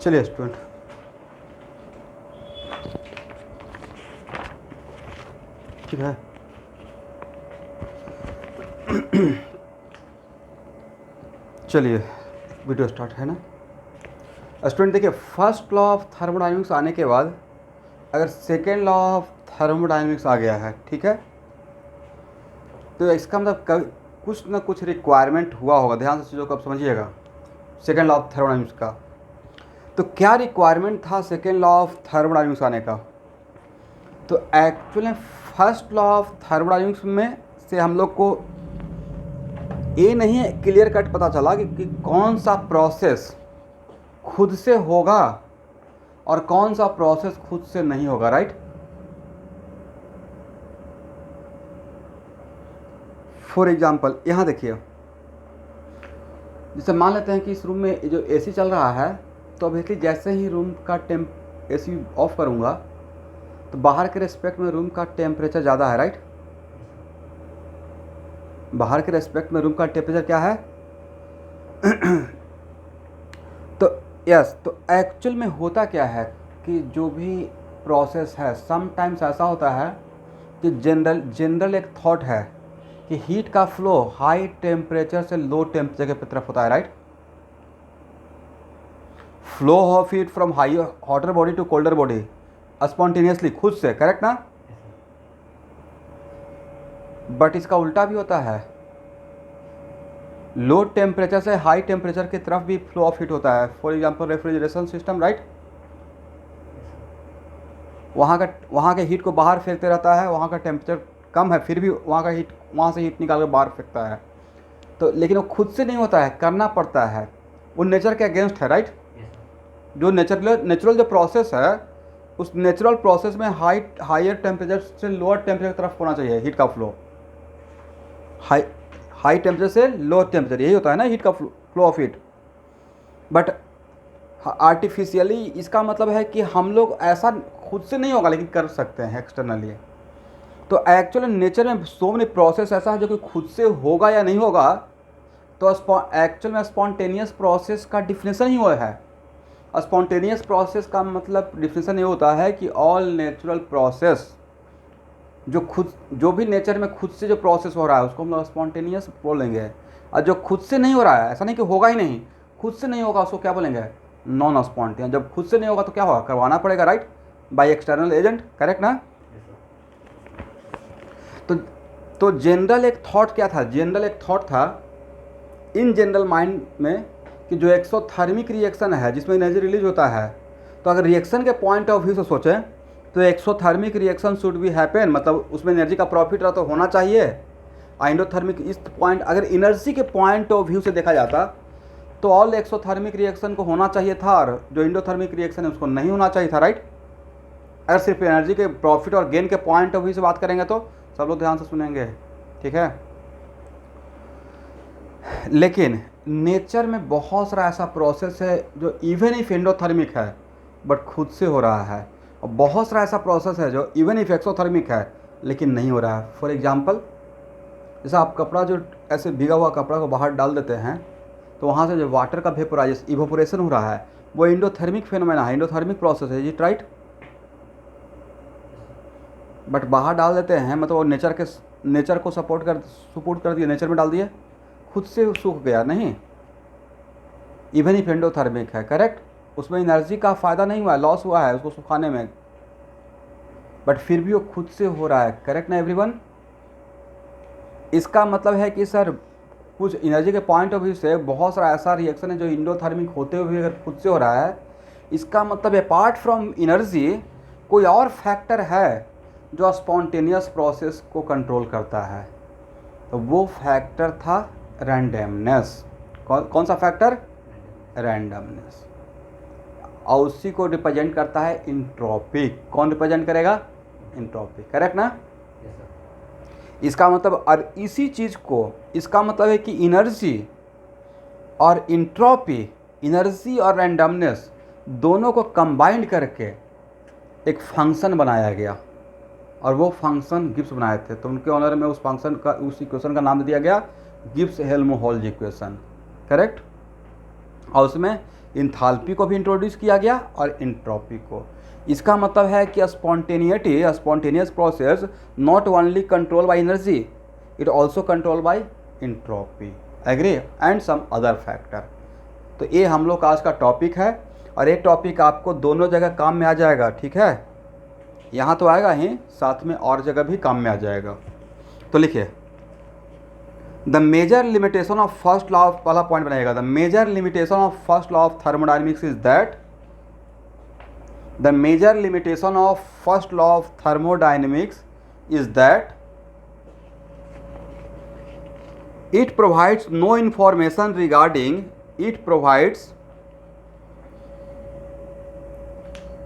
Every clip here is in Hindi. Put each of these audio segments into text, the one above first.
चलिए स्टूडेंट, ठीक है। चलिए वीडियो स्टार्ट है ना। स्टूडेंट देखिए, फर्स्ट लॉ ऑफ थर्मोडायनेमिक्स आने के बाद अगर सेकेंड लॉ ऑफ थर्मोडायनेमिक्स आ गया है, ठीक है, तो इसका मतलब कुछ ना कुछ रिक्वायरमेंट हुआ होगा। ध्यान से चीज़ों को आप समझिएगा। सेकेंड लॉ ऑफ थर्मोडायनेमिक्स का तो क्या रिक्वायरमेंट था सेकेंड लॉ ऑफ थर्मोडायनेमिक्स आने का? तो actually first law of thermodynamics में से हम लोग को ये नहीं क्लियर कट पता चला कि कौन सा प्रोसेस खुद से होगा और कौन सा प्रोसेस खुद से नहीं होगा, राइट। फॉर एग्जाम्पल यहाँ देखिए, जैसे मान लेते हैं कि इस रूम में जो एसी चल रहा है, तो ऑब्वियसली जैसे ही रूम का एसी ऑफ करूँगा तो बाहर के रेस्पेक्ट में रूम का टेम्परेचर ज़्यादा है, राइट। बाहर के रेस्पेक्ट में रूम का टेम्परेचर क्या है? तो यस, तो एक्चुअल में होता क्या है कि जो भी प्रोसेस है समटाइम्स ऐसा होता है कि जनरल एक थॉट है कि हीट का फ्लो हाई टेम्परेचर से लो टेम्परेचर की तरफ होता है, right. Flow of heat from high hotter body to colder body spontaneously, खुद से, करेक्ट ना। बट इसका उल्टा भी होता है, लो टेम्परेचर से हाई टेम्परेचर की तरफ भी फ्लो ऑफ हीट होता है। For example refrigeration system, right. वहाँ के हीट को बाहर फेंकते रहता है, वहाँ का टेम्परेचर कम है फिर भी वहाँ से हीट निकाल कर बाहर फेंकता है। तो लेकिन वो खुद से नहीं होता है, करना पड़ता है, वो नेचर के अगेंस्ट है, राइट। जो नेचुरल जो प्रोसेस है, उस नेचुरल प्रोसेस में हायर टेम्परेचर से लोअर टेम्परेचर की तरफ होना चाहिए हीट का फ्लो। हाई टेम्परेचर से लो टेम्परेचर, यही होता है ना हीट का flow of heat. But artificially इसका मतलब है कि हम लोग ऐसा खुद से नहीं होगा लेकिन कर सकते हैं एक्सटर्नली। तो एक्चुअली नेचर में सो मेनी प्रोसेस ऐसा है जो कि खुद से होगा या नहीं होगा। तो एक्चुअल में स्पॉन्टेनियस प्रोसेस का डिफिनेशन ही वो है। स्पॉन्टेनियस प्रोसेस का मतलब डिफिनेशन ये होता है कि ऑल नेचुरल प्रोसेस जो भी नेचर में खुद से जो प्रोसेस हो रहा है उसको हम लोग स्पॉन्टेनियस बोलेंगे। और जो खुद से नहीं हो रहा है, ऐसा नहीं कि होगा ही नहीं, खुद से नहीं होगा, उसको क्या बोलेंगे? Non spontaneous. जब खुद से नहीं होगा तो क्या होगा? करवाना पड़ेगा, right, by external agent, correct ना। तो जनरल एक थॉट क्या था? जनरल एक थॉट था इन जनरल माइंड में कि जो एक्सोथर्मिक रिएक्शन है जिसमें एनर्जी रिलीज होता है, तो अगर रिएक्शन के पॉइंट ऑफ व्यू से सोचें तो exothermic reaction should be happen, मतलब उसमें एनर्जी का प्रॉफिट रहा तो होना चाहिए। एंडोथर्मिक इस पॉइंट, अगर एनर्जी के पॉइंट ऑफ व्यू से देखा जाता तो ऑल एक्सोथर्मिक रिएक्शन को होना चाहिए था, और जो एंडोथर्मिक रिएक्शन है उसको नहीं होना चाहिए था, राइट। अगर सिर्फ एनर्जी के प्रॉफिट और गेन के पॉइंट ऑफ व्यू से बात करेंगे तो सब लोग ध्यान से सुनेंगे, ठीक है। लेकिन नेचर में बहुत सारा ऐसा प्रोसेस है जो इवन इफ एंडोथर्मिक है बट खुद से हो रहा है, और बहुत सारा ऐसा प्रोसेस है जो इवन इफ एक्सोथर्मिक है लेकिन नहीं हो रहा है। फॉर एग्जांपल, जैसे आप कपड़ा जो ऐसे भीगा हुआ कपड़ा को बाहर डाल देते हैं तो वहाँ से जो वाटर का इवोपोरेशन हो रहा है वो एंडोथर्मिक फेनोमेना है, एंडोथर्मिक प्रोसेस है, जी राइट। बट बाहर डाल देते हैं मतलब वो नेचर को सपोर्ट कर दिए, नेचर में डाल दिए, खुद से सूख गया नहीं। इवन इफ एंडोथर्मिक है, करेक्ट, उसमें एनर्जी का फ़ायदा नहीं हुआ है, लॉस हुआ है उसको सुखाने में, बट फिर भी वो खुद से हो रहा है, करेक्ट ना एवरीवन। इसका मतलब है कि सर कुछ एनर्जी के पॉइंट ऑफ व्यू से बहुत सारा ऐसा रिएक्शन है जो एंडोथर्मिक होते हुए अगर खुद से हो रहा है, इसका मतलब अपार्ट फ्रॉम एनर्जी कोई और फैक्टर है जो स्पॉन्टेनियस प्रोसेस को कंट्रोल करता है। तो वो फैक्टर था रैंडमनेस। कौन सा फैक्टर? रैंडमनेस। और उसी को रिप्रेजेंट करता है इंट्रोपी। कौन रिप्रेजेंट करेगा? इंट्रोपी, करेक्ट ना। इसका मतलब, और इसी चीज़ को, इसका मतलब है कि एनर्जी और इंट्रोपी, एनर्जी और रैंडमनेस दोनों को कंबाइंड करके एक फंक्शन बनाया गया, और वो फंक्शन गिब्स बनाए थे। तो उनके ऑनर में उस फंक्शन का, उस इक्वेशन का नाम दिया गया गिब्स हेल्महोल्ट्ज़ इक्वेशन, करेक्ट। और उसमें इंथाल्पी को भी इंट्रोड्यूस किया गया और इंट्रोपी को। इसका मतलब है कि spontaneous process not only control by energy, it also control by entropy, agree, and some other factor. तो ये हम लोग का आज का टॉपिक है, और ये टॉपिक आपको दोनों जगह काम में आ जाएगा, ठीक है। यहाँ तो आएगा ही, साथ में और जगह भी काम में आ जाएगा। तो लिखिए, the major limitation of first law of, पहला पॉइंट बनाइएगा, the major limitation of first law of thermodynamics is that, the major limitation of first law of thermodynamics is that it provides no information regarding, it provides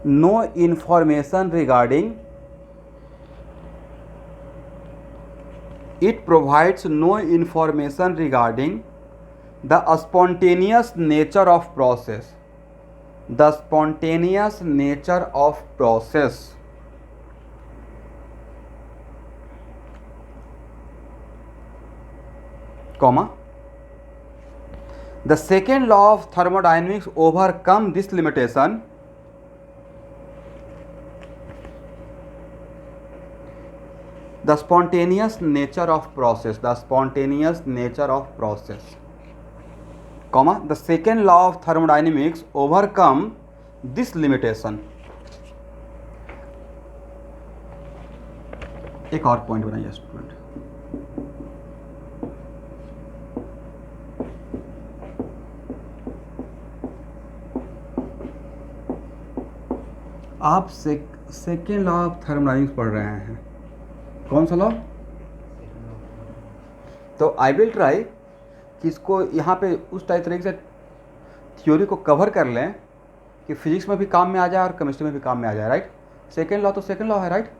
no information regarding, it provides no information regarding the spontaneous nature of process, the spontaneous nature of process, comma, the second law of thermodynamics overcome this limitation, the spontaneous nature of process, the spontaneous nature of process, comma, the second law of thermodynamics overcome this limitation। एक और पॉइंट बनाइए स्टूडेंट, आप सेकेंड लॉ ऑफ थर्मोडायनेमिक्स पढ़ रहे हैं, कौन सा लॉ? तो आई विल ट्राई कि इसको यहाँ पे उस तरीके से थ्योरी को कवर कर लें कि फिजिक्स में भी काम में आ जाए और केमिस्ट्री में भी काम में आ जाए, राइट। सेकेंड लॉ तो सेकेंड लॉ है, राइट।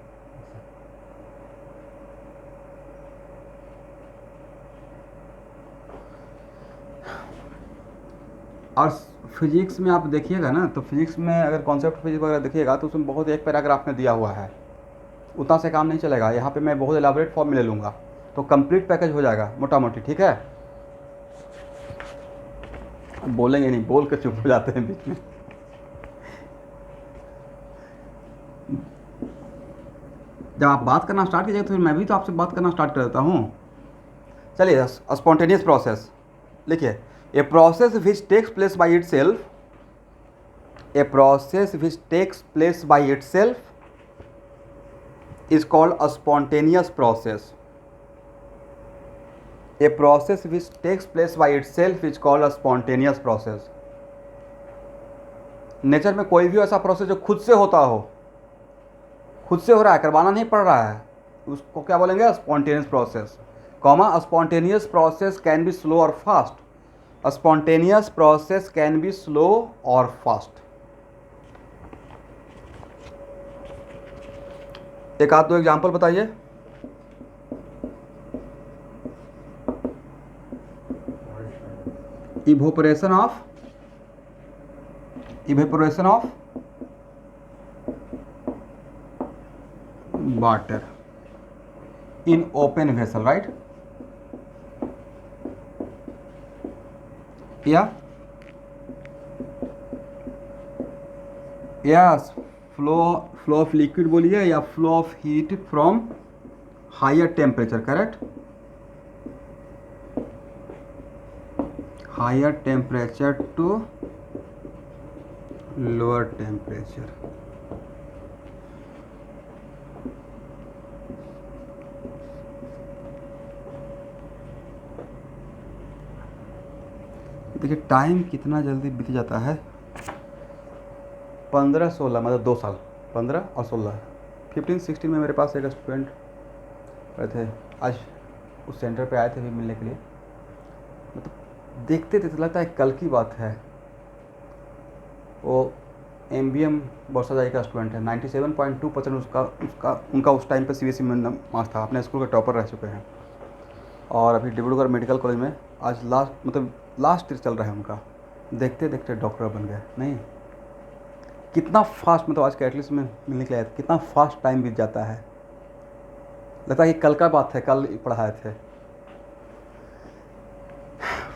और फिजिक्स में आप देखिएगा ना, तो फिजिक्स में अगर कॉन्सेप्ट फिजिक्स वगैरह देखिएगा तो उसमें बहुत एक पैराग्राफ में दिया हुआ है, उतना से काम नहीं चलेगा। यहाँ पे मैं बहुत एलाबोरेट फॉर्म में ले लूँगा तो कंप्लीट पैकेज हो जाएगा मोटा मोटी, ठीक है। बोलेंगे नहीं, बोल के चुप हो जाते हैं बीच में। जब आप बात करना स्टार्ट कीजिएगा तो फिर मैं भी तो आपसे बात करना स्टार्ट कर देता हूँ। चलिए, स्पॉन्टेनियस प्रोसेस लिखिए, a process which takes place by itself, a process which takes place by itself is called a spontaneous process, a process which takes place by itself is called a spontaneous process। Nature में कोई भी ऐसा प्रोसेस जो खुद से होता हो, खुद से हो रहा है, करवाना नहीं पड़ रहा है, उसको क्या बोलेंगे? Spontaneous process, comma, spontaneous process can be slow और fast, spontaneous process can be slow और फास्ट। एक आध दो एग्जाम्पल बताइए। Evaporation of water in open vessel, right. या फ्लो ऑफ लिक्विड बोलिए, या flow of heat from higher temperature, correct, higher temperature to lower temperature. देखिए टाइम कितना जल्दी बीत जाता है, 15-16 मतलब 2 साल, 15 और 16, 15-16 में मेरे पास एक स्टूडेंट रहे थे, आज उस सेंटर पे आए थे भी मिलने के लिए। मतलब देखते थे तो लगता है कल की बात है। वो MBM बरसाजाई का स्टूडेंट है, 97.2% उनका उस टाइम पे CBSE में मार्क्स था, अपने स्कूल के टॉपर रह चुके हैं, और अभी डिब्रूगढ़ मेडिकल कॉलेज में आज लास्ट ईयर चल रहा है उनका। देखते देखते डॉक्टर बन गए। नहीं, कितना फास्ट, मतलब आज कैटलिस्ट में मिलने के लिए कितना फास्ट टाइम बीत जाता है, लगता है कि कल का बात है, कल पढ़ाए थे।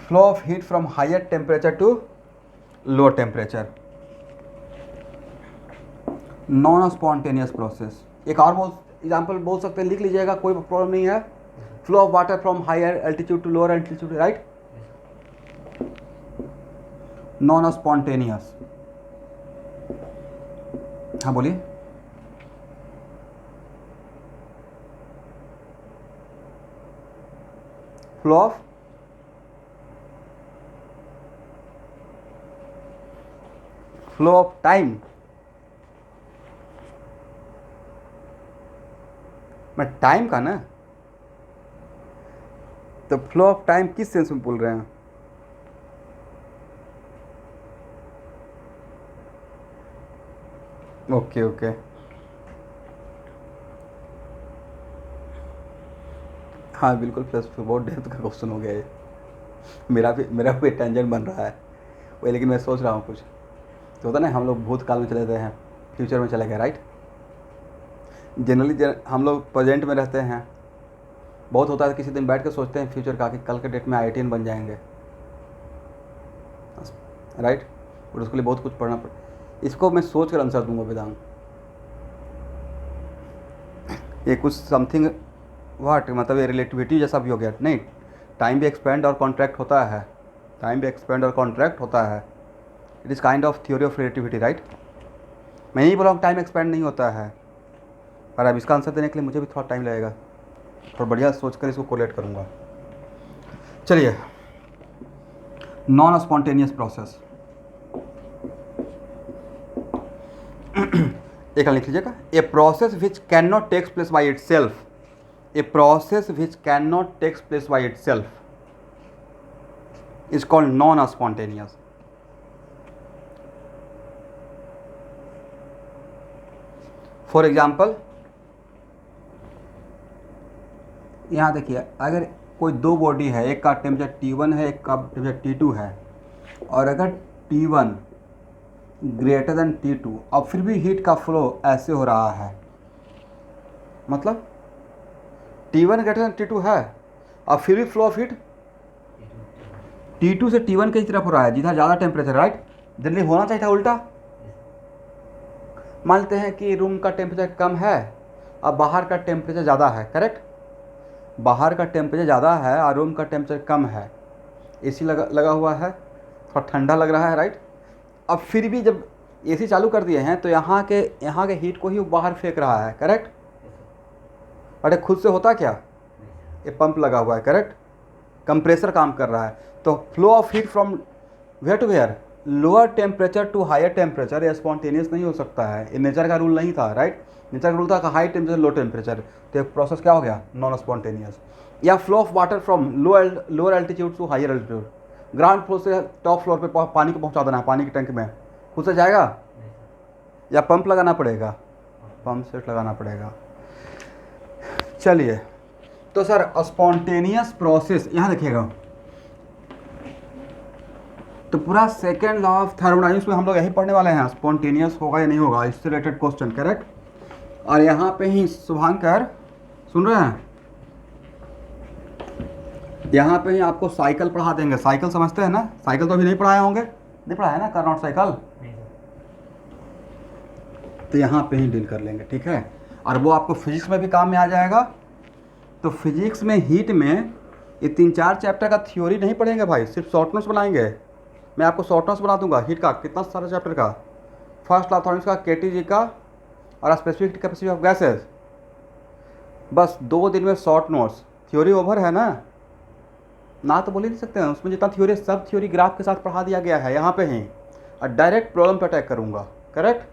Flow of heat from higher temperature to lower temperature, non spontaneous process. एक और एग्जाम्पल बोल सकते हैं, लिख लीजिएगा, कोई प्रॉब्लम नहीं है। Flow of water from higher altitude to lower altitude, right, non spontaneous. हाँ बोलिए। फ्लो ऑफ टाइम, मैं टाइम का ना, तो फ्लो ऑफ टाइम किस सेंस में बोल रहे हैं? ओके ओके, हाँ बिल्कुल, प्लस बहुत डेप्थ का क्वेश्चन हो गया ये। मेरा भी टेंजेंट बन रहा है वही, लेकिन मैं सोच रहा हूँ कुछ तो होता ना, हम लोग भूतकाल में चले गए हैं, फ्यूचर में चले गए, राइट। जनरली हम लोग प्रेजेंट में रहते हैं। बहुत होता है किसी दिन बैठ के सोचते हैं फ्यूचर का कि कल के डेट में IITian बन जाएंगे, राइट, और उसके लिए बहुत कुछ पढ़ना इसको मैं सोच कर आंसर दूंगा वेदांग। ये कुछ समथिंग वाट, मतलब ये रिलेटिविटी जैसा भी हो गया नहीं, टाइम भी एक्सपेंड और कॉन्ट्रैक्ट होता है, टाइम भी एक्सपेंड और कॉन्ट्रैक्ट होता है। It is kind of theory of relativity, right. मैं नहीं बोला टाइम एक्सपेंड नहीं होता है, पर अब इसका आंसर देने के लिए मुझे भी थोड़ा टाइम लगेगा, थोड़ा बढ़िया सोच कर इसको कोलेट करूँगा। चलिए, नॉन स्पॉन्टेनियस प्रोसेस, एक लिख लीजिएगा, a process which can not takes place by itself, a process which can not takes place by itself is called non spontaneous. For example, यहाँ देखिए, अगर कोई दो बॉडी है, एक का टेम्परेचर T1 है, एक का टेम्परेचर T2 है, और अगर T1 ग्रेटर देन T2 अब फिर भी हीट का फ्लो ऐसे हो रहा है, मतलब T1 ग्रेटर देन T2 है, अब फिर भी फ्लो ऑफ हीट T2 से T1 की तरफ हो रहा है, जिधर ज़्यादा टेम्परेचर, राइट। जनरली होना चाहिए था उल्टा। मानते हैं कि रूम का टेम्परेचर कम है, अब बाहर का टेम्परेचर ज़्यादा है, करेक्ट, बाहर का टेम्परेचर ज़्यादा है और रूम का टेम्परेचर कम है, AC लगा हुआ है, थोड़ा ठंडा लग रहा है, राइट। अब फिर भी जब AC चालू कर दिए हैं तो यहाँ के हीट को ही बाहर फेंक रहा है, करेक्ट। अरे खुद से होता क्या, ये पंप लगा हुआ है, करेक्ट, कंप्रेसर काम कर रहा है। तो flow of heat from where to where, lower temperature to higher temperature, ये स्पॉन्टेनियस नहीं हो सकता है, ये नेचर का रूल नहीं था, राइट। नेचर का रूल था हाई टेम्परेचर लो टेम्परेचर, तो एक प्रोसेस क्या हो गया, नॉन स्पॉन्टेनियस। या flow of water from lower altitude to higher altitude, ground floor से टॉप फ्लोर पे पानी को पहुंचा देना है, पानी की टंकी में, खुद से जाएगा या पंप लगाना पड़ेगा, पंप सेट लगाना पड़ेगा। चलिए, तो सर स्पॉन्टेनियस प्रोसेस यहाँ देखिएगा, तो पूरा सेकेंड लॉ ऑफ थर्मोडायनेमिक्स में हम लोग यही पढ़ने वाले हैं, स्पॉन्टेनियस होगा या नहीं होगा, इससे रिलेटेड क्वेश्चन, करेक्ट। और यहाँ पे ही शुभांकर सुन रहे हैं, यहाँ पे ही आपको साइकिल पढ़ा देंगे। साइकिल समझते हैं ना, साइकिल तो अभी नहीं पढ़ाए होंगे, नहीं पढ़ाया ना, कार्नोट साइकिल, तो यहाँ पे ही डील कर लेंगे, ठीक है। और वो आपको फिजिक्स में भी काम में आ जाएगा। तो फिजिक्स में हीट में ये 3-4 चैप्टर का थ्योरी नहीं पढ़ेंगे भाई, सिर्फ शॉर्ट नोट्स बनाएंगे। मैं आपको शॉर्ट नोट्स बना दूंगा हीट का, कितना सारा चैप्टर का, फर्स्ट लॉ ऑफ थर्मोडायनेमिक्स का, KTG का, और specific heat capacity of gases. बस 2 दिन में शॉर्ट नोट्स, थ्योरी ओवर है ना तो बोल ही नहीं सकते हैं। उसमें जितना थ्योरी, सब थ्योरी ग्राफ के साथ पढ़ा दिया गया है यहाँ पे ही, और डायरेक्ट प्रॉब्लम पे अटैक करूँगा, करेक्ट।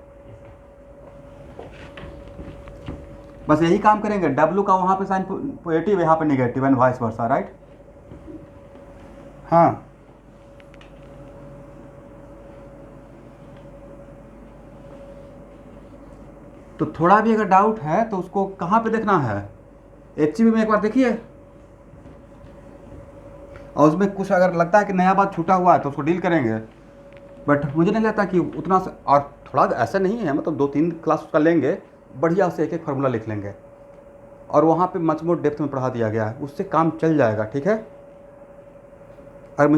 बस यही काम करेंगे, W का वहाँ पे साइन पॉजिटिव, यहाँ पे negative, and vice versa, right. हाँ, तो थोड़ा भी अगर डाउट है तो उसको कहाँ पे देखना है, HCB में एक बार देखिए, और उसमें कुछ अगर लगता है कि नया बात छूटा हुआ है तो उसको डील करेंगे। बट मुझे नहीं लगता कि उतना और थोड़ा ऐसा नहीं है, मतलब 2-3 क्लास उसका लेंगे, बढ़िया से एक फार्मूला लिख लेंगे, और वहाँ पे मच मोर डेप्थ में पढ़ा दिया गया है, उससे काम चल जाएगा, ठीक है। और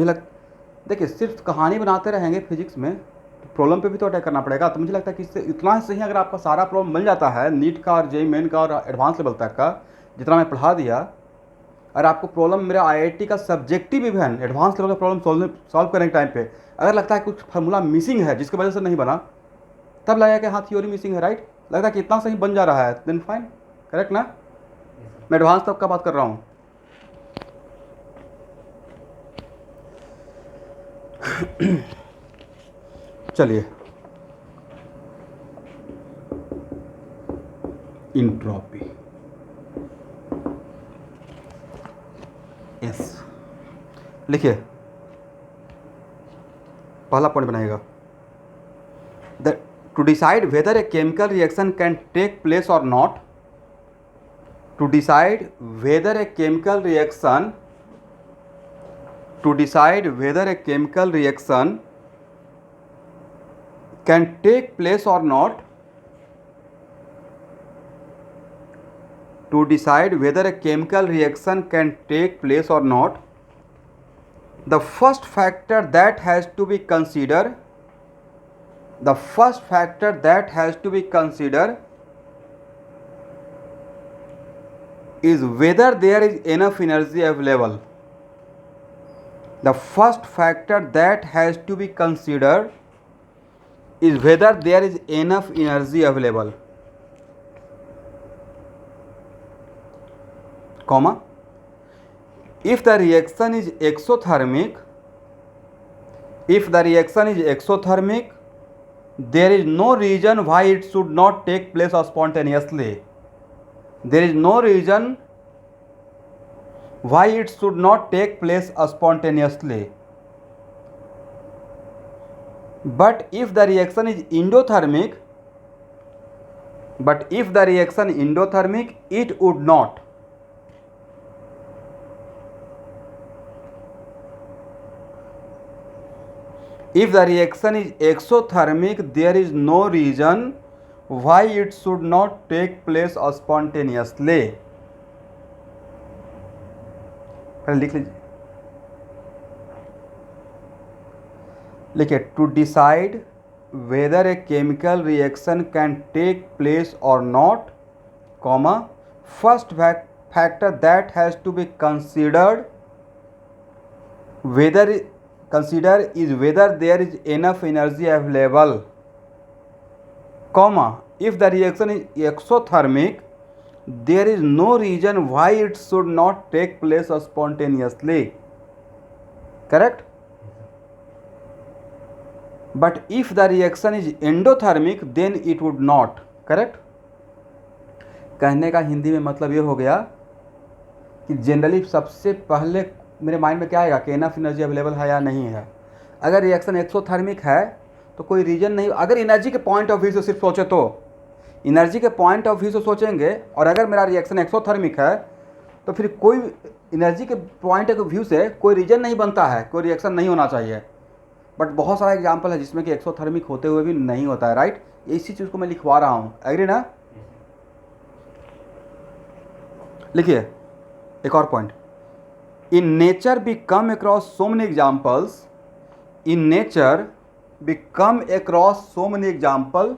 देखिए सिर्फ कहानी बनाते रहेंगे फिजिक्स में तो प्रॉब्लम पे भी तो अटैक करना पड़ेगा। तो मुझे लगता है कि इससे इतना सही अगर आपका सारा प्रॉब्लम मिल जाता है नीट का और जेई मेन का और एडवांस लेवल तक का जितना मैं पढ़ा दिया, और आपको प्रॉब्लम मेरा आईआईटी का सब्जेक्टिव इवन एडवांस लेवल का प्रॉब्लम सॉल्व करने के टाइम पे अगर लगता है कुछ फार्मूला मिसिंग है जिसकी वजह से नहीं बना, तब लगेगा कि हाँ थ्योरी मिसिंग है, राइट, लगता है कि इतना सही बन जा रहा है, देन फाइन, करेक्ट ना। मैं एडवांस तक का बात कर रहा हूँ। चलिए, इंट्रोपी, यस, लिखिए पहला पॉइंट बनाइएगा। To decide whether a chemical reaction can take place और not, to decide whether a chemical reaction, to decide whether a chemical reaction can take place or not, to decide whether a chemical reaction can take place or not, the first factor that has to be considered, the first factor that has to be considered is whether there is enough energy available. The first factor that has to be considered is whether there is enough energy available, comma, if the reaction is exothermic, if the reaction is exothermic, there is no reason why it should not take place spontaneously. There is no reason why it should not take place spontaneously. But if the reaction is endothermic, but if the reaction endothermic, it would not. If the reaction is exothermic, there is no reason why it should not take place spontaneously. लिख लीजिए, लिखिए, to decide whether a chemical reaction can take place और not, comma, first factor that has to be considered whether consider is whether there is enough energy available, comma, if the reaction is exothermic there is no reason why it should not take place spontaneously, correct. But if the reaction is endothermic then it would not, correct. कहने का हिंदी में मतलब ये हो गया कि जनरली सबसे पहले मेरे माइंड में क्या आएगा कि एनफ एनर्जी अवेलेबल है या नहीं है। अगर रिएक्शन एक्सोथर्मिक है तो कोई रीजन नहीं, अगर एनर्जी के पॉइंट ऑफ व्यू से सिर्फ सोचे तो एनर्जी के पॉइंट ऑफ व्यू से सोचेंगे, और अगर मेरा रिएक्शन एक्सोथर्मिक है तो फिर कोई एनर्जी के पॉइंट ऑफ व्यू से कोई रीजन नहीं बनता है, कोई रिएक्शन नहीं होना चाहिए। बट बहुत सारा एग्जांपल है जिसमें कि एक्सोथर्मिक होते हुए भी नहीं होता है, राइट। इसी चीज़ को मैं लिखवा रहा हूँ, एग्री ना। लिखिए एक और point, in nature we come across so many examples, in nature we come across so many example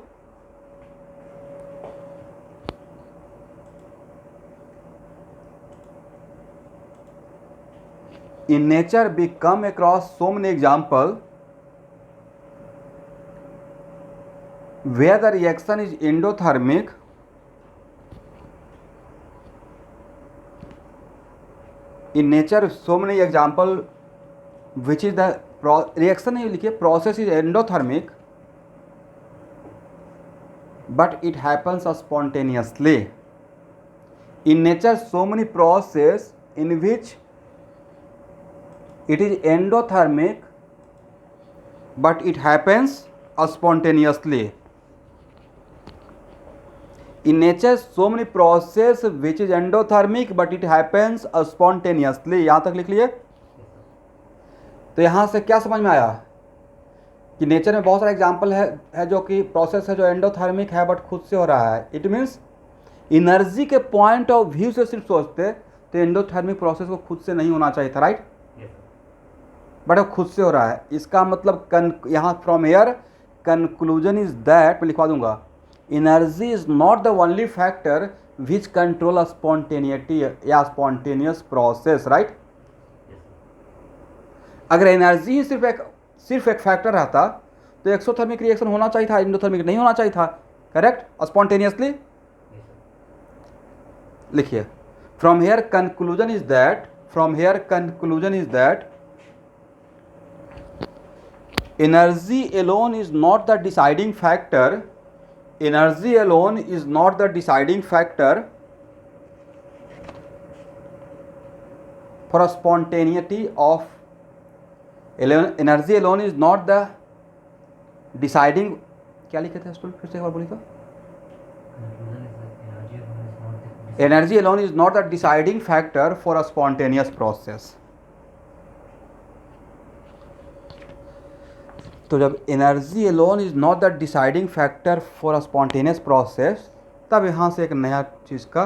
in nature we come across so many examples where the reaction is endothermic, in nature so many example which is the reaction है, लिखिए process is endothermic but it happens spontaneously. In nature so many processes in which it is endothermic but it happens spontaneously. In nature so many processes which is endothermic but it happens spontaneously. यहाँ तक लिख लिए। तो यहाँ से क्या समझ में आया कि नेचर में बहुत सारा एग्जाम्पल है जो कि प्रोसेस है जो एंडोथर्मिक है बट खुद से हो रहा है। इट मीन्स एनर्जी के पॉइंट ऑफ व्यू से सिर्फ सोचते तो एंडोथर्मिक प्रोसेस को खुद से नहीं होना चाहिए था, राइट। बट वो खुद से हो रहा है। इसका मतलब यहाँ from here conclusion is that, मैं लिखवा दूंगा, energy is not the only factor which control spontaneity या स्पॉन्टेनियस प्रोसेस, राइट। अगर एनर्जी ही सिर्फ एक फैक्टर रहता तो एक्सोथर्मिक रिएक्शन होना चाहिए था, एंडोथर्मिक नहीं होना चाहिए था, करेक्ट। स्पॉन्टेनियसली लिखिए, from here conclusion is that, from here conclusion is that energy alone is not the deciding factor, energy alone is not the deciding factor for a spontaneity of, energy alone is not the deciding, क्या लिखे थे स्टूडेंट, फिर से एक बार बोलिए तो, energy alone is not the deciding factor for a spontaneous process। तो जब energy alone is not the deciding factor for a spontaneous process, तब यहाँ से एक नया चीज़ का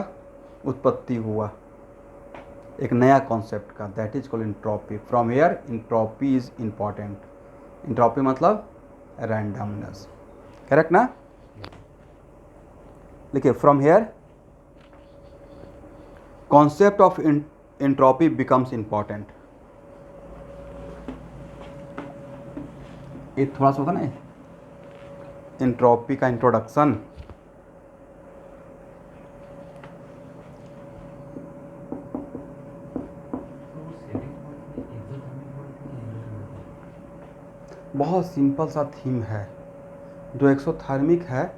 उत्पत्ति हुआ, एक नया कॉन्सेप्ट का, that is called entropy. From here entropy is important. Entropy मतलब रैंडमनेस, करेक्ट ना। लिखिए, from here concept of entropy becomes important. ये थोड़ा सा होता ना इंट्रॉपी का इंट्रोडक्शन। बहुत सिंपल सा थीम है, जो एक्सोथर्मिक है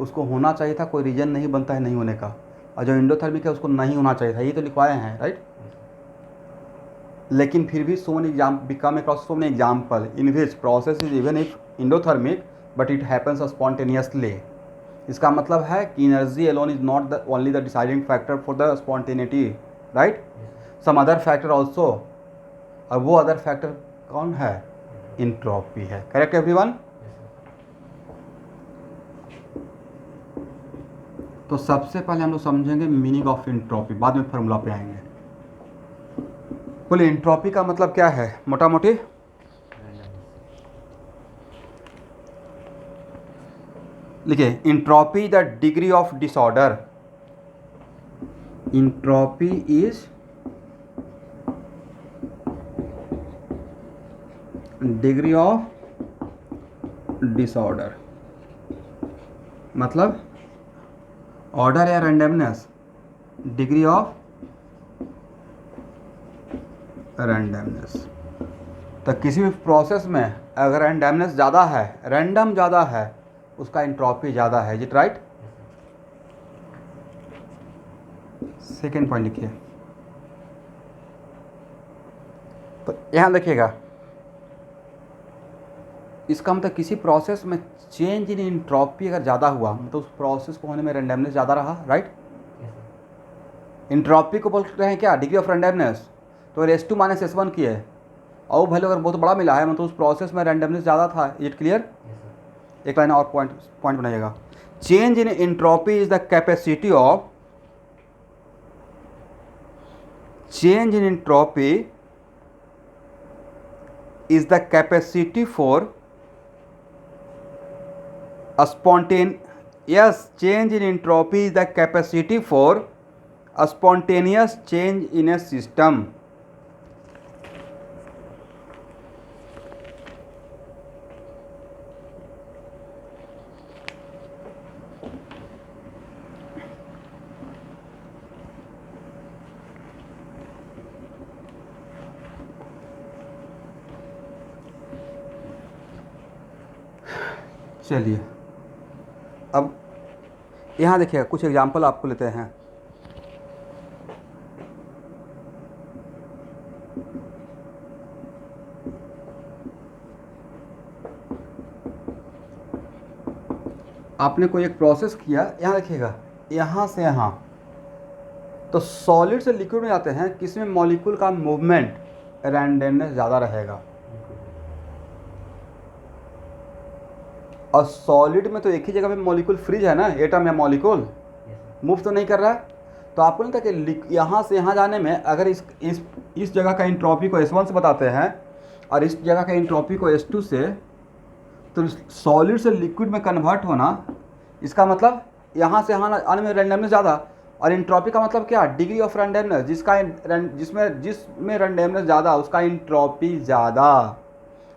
उसको होना चाहिए था, कोई रीजन नहीं बनता है नहीं होने का, और जो एंडोथर्मिक है उसको नहीं होना चाहिए था, ये तो लिखवाए हैं, राइट। लेकिन फिर भी so many we come across so many example in which process is even if endothermic but it happens spontaneously। इसका मतलब है कि energy alone is not the only the deciding factor for the spontaneity, right, some other factor also। और वो other factor कौन है, entropy है, correct everyone। तो सबसे पहले हम लोग समझेंगे मीनिंग ऑफ इंट्रॉपी, बाद में फार्मूला पे आएंगे। बोले इंट्रॉपी का मतलब क्या है मोटा मोटी, लिखिए, entropy the degree of disorder, entropy is degree of disorder, मतलब ऑर्डर या रैंडमनेस, डिग्री ऑफ रैंडमनेस। तो किसी भी प्रोसेस में अगर रैंडमनेस ज़्यादा है, रैंडम ज़्यादा है, उसका इंट्रॉपी ज़्यादा है, is it right. Second point लिखिए, तो यहाँ देखिएगा, इसका मतलब किसी प्रोसेस में चेंज इन इंट्रॉपी अगर ज़्यादा हुआ तो उस प्रोसेस को होने में रैंडमनेस ज़्यादा रहा, राइट। इंट्रॉपी को बोल रहे हैं क्या, डिग्री ऑफ रैंडमनेस। तो अगर S2 माइनस S1 की है और वैल्यू अगर बहुत बड़ा मिला है, मतलब उस प्रोसेस में रैंडमनेस ज़्यादा था, इट क्लियर। एक लाइन और पॉइंट बनाइएगा, change in entropy is the capacity of, change in entropy is the capacity for a spontaneous change in entropy is the capacity for a spontaneous change in a system। चलिए अब यहाँ देखिएगा, कुछ एग्जाम्पल आपको लेते हैं। आपने कोई एक प्रोसेस किया, यहाँ देखिएगा, यहाँ से यहाँ, तो सॉलिड से लिक्विड में जाते हैं, किसी में मॉलिक्यूल का मूवमेंट रैंडमनेस ज़्यादा रहेगा, और सॉलिड में तो एक ही जगह पे मॉलिक्यूल फ्रीज है ना, एटम या मॉलिक्यूल मूव तो नहीं कर रहा है। तो आपको नहीं था कि यहाँ से यहाँ जाने में अगर इस जगह का इंट्रॉपी को S1 से बताते हैं और इस जगह का एंट्रोपी को S2 से तो सॉलिड से लिक्विड में कन्वर्ट होना, इसका मतलब यहाँ से यहाँ आने में रैंडमनेस ज़्यादा, और एंट्रोपी का मतलब क्या, डिग्री ऑफ रैंडमनेस, जिसमें रैंडमनेस ज़्यादा उसका एंट्रोपी ज़्यादा,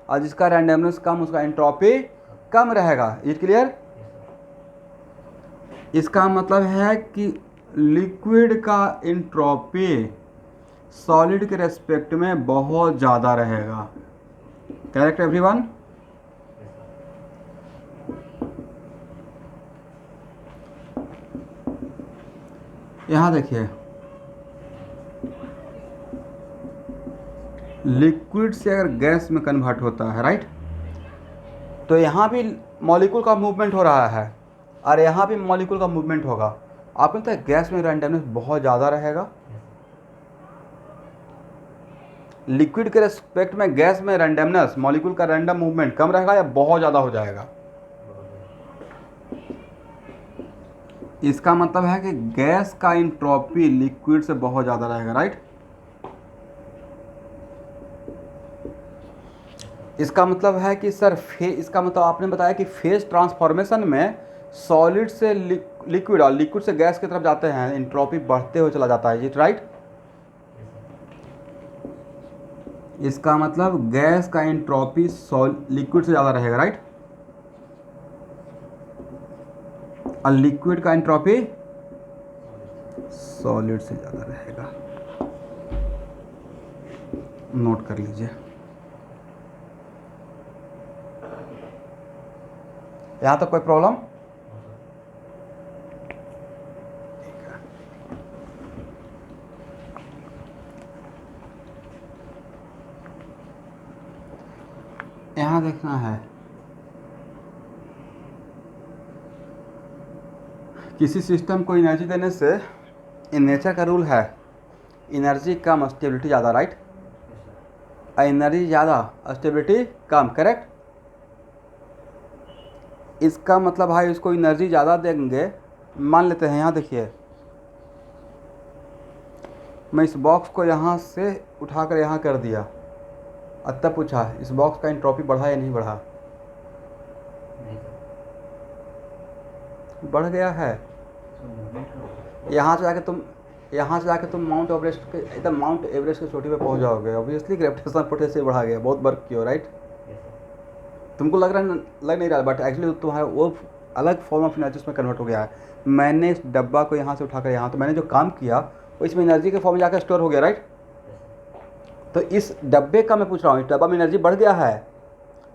और जिसका रैंडमनेस कम उसका एंट्रोपी कम रहेगा। Is clear? इसका मतलब है कि लिक्विड का एंट्रोपी सॉलिड के रेस्पेक्ट में बहुत ज़्यादा रहेगा। Correct everyone? यहाँ देखिए, लिक्विड से अगर गैस में कन्वर्ट होता है, राइट, तो यहाँ भी मॉलिक्यूल का मूवमेंट हो रहा है और यहाँ भी मॉलिक्यूल का मूवमेंट होगा। आपको लगता है गैस में रैंडमनेस बहुत ज़्यादा रहेगा? लिक्विड के रेस्पेक्ट में गैस में रैंडमनेस, मॉलिक्यूल का रैंडम मूवमेंट कम रहेगा या बहुत ज़्यादा हो जाएगा? इसका मतलब है कि गैस का एंट्रोपी लिक्विड से बहुत ज़्यादा रहेगा, राइट? इसका मतलब है कि सर इसका मतलब आपने बताया कि फेज ट्रांसफॉर्मेशन में सॉलिड से लिक्विड और लिक्विड से गैस की तरफ जाते हैं, एंट्रोपी बढ़ते हुए चला जाता है, राइट? इसका मतलब गैस का एंट्रोपी लिक्विड से ज़्यादा रहेगा, राइट? और लिक्विड का एंट्रोपी सॉलिड से ज़्यादा रहेगा। नोट कर लीजिए। यहाँ तक कोई प्रॉब्लम? यहाँ देखना है, किसी सिस्टम को एनर्जी देने से, इन नेचर का रूल है एनर्जी कम स्टेबिलिटी ज़्यादा, राइट? एनर्जी ज़्यादा स्टेबिलिटी कम, करेक्ट? इसका मतलब भाई इसको एनर्जी ज़्यादा देंगे, मान लेते हैं, यहाँ देखिए मैं इस बॉक्स को यहाँ से उठाकर यहाँ कर दिया, अब तब पूछा इस बॉक्स का एंट्रोपी बढ़ा या नहीं बढ़ा? बढ़ गया है। यहाँ से जाके तुम माउंट एवरेस्ट के एकदम माउंट एवरेस्ट की चोटी पे पहुँच जाओगे, ऑब्वियसली ग्रेविटेशनल पोटेंशियल बढ़ा गया, बहुत वर्क किया, राइट? तुमको लग नहीं रहा, बट एक्चुअली तुम्हारा वो अलग फॉर्म ऑफ एनर्जी में कन्वर्ट हो गया है। मैंने इस डब्बा को यहाँ से उठाकर यहाँ, तो मैंने जो काम किया वो इसमें एनर्जी के फॉर्म में जाकर स्टोर हो गया, राइट? तो इस डब्बे का मैं पूछ रहा हूँ, इस डब्बा में एनर्जी बढ़ गया है।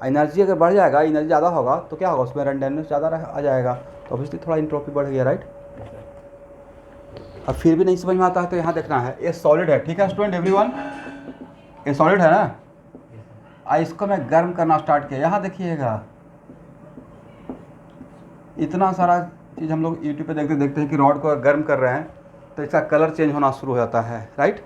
एनर्जी अगर बढ़ जाएगा, एनर्जी ज़्यादा होगा तो क्या होगा, उसमें रैंडमनेस ज़्यादा आ जाएगा, तो ऑब्वियसली थोड़ा एंट्रोपी बढ़ गया, राइट? अब फिर भी नहीं समझ में आता है तो यहाँ देखना है, ये सॉलिड है, ठीक है स्टूडेंट एवरीवन? ये सॉलिड है ना? इसको मैं गर्म करना स्टार्ट किया, यहाँ देखिएगा इतना सारा चीज़ हम लोग यूट्यूब पे देखते हैं कि रॉड को गर्म कर रहे हैं तो इसका कलर चेंज होना शुरू हो जाता है, राइट?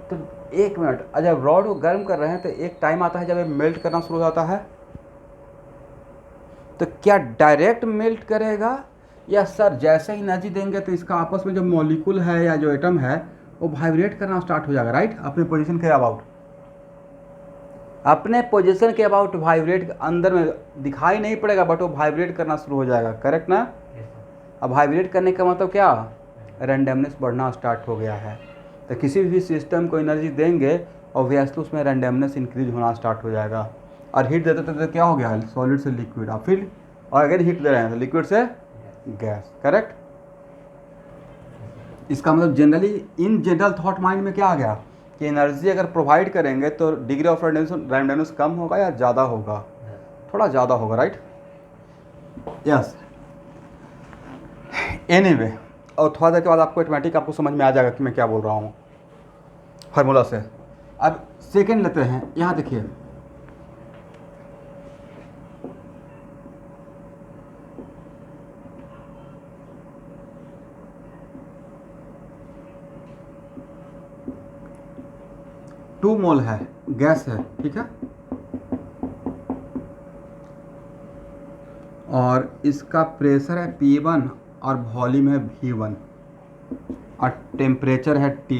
तो एक मिनट, जब रॉड को गर्म कर रहे हैं तो एक टाइम आता है जब ये मेल्ट करना शुरू हो जाता है, तो क्या डायरेक्ट मेल्ट करेगा या सर जैसे ही एनर्जी देंगे तो इसका आपस में जो मॉलिक्यूल है या जो एटम है वो वाइब्रेट करना स्टार्ट हो जाएगा, राइट? अपने पोजीशन के अबाउट वाइब्रेट, अंदर में दिखाई नहीं पड़ेगा बट वो वाइब्रेट करना शुरू हो जाएगा, करेक्ट ना? अब वाइब्रेट करने का मतलब क्या, रैंडमनेस बढ़ना स्टार्ट हो गया है। तो किसी भी सिस्टम को एनर्जी देंगे ऑब्वियसली उसमें रैंडमनेस इंक्रीज होना स्टार्ट हो जाएगा। और हीट देते तो क्या हो गया, सॉलिड से लिक्विड, और फिर और अगर हीट दे रहे हैं तो लिक्विड से गैस, करेक्ट? इसका मतलब इन जनरल थॉट माइंड में क्या आ गया कि एनर्जी अगर प्रोवाइड करेंगे तो डिग्री ऑफ रैंडमनेस कम होगा या ज़्यादा होगा? थोड़ा ज़्यादा होगा, राइट? यस। एनीवे, और थोड़ा देर के बाद आपको ऑटोमेटिक आपको समझ में आ जाएगा कि मैं क्या बोल रहा हूँ फार्मूला से। अब सेकेंड लेते हैं, यहाँ देखिए टू मोल है, गैस है, ठीक है? और इसका प्रेशर है P1 और वॉल्यूम है V1 और टेम्परेचर है T।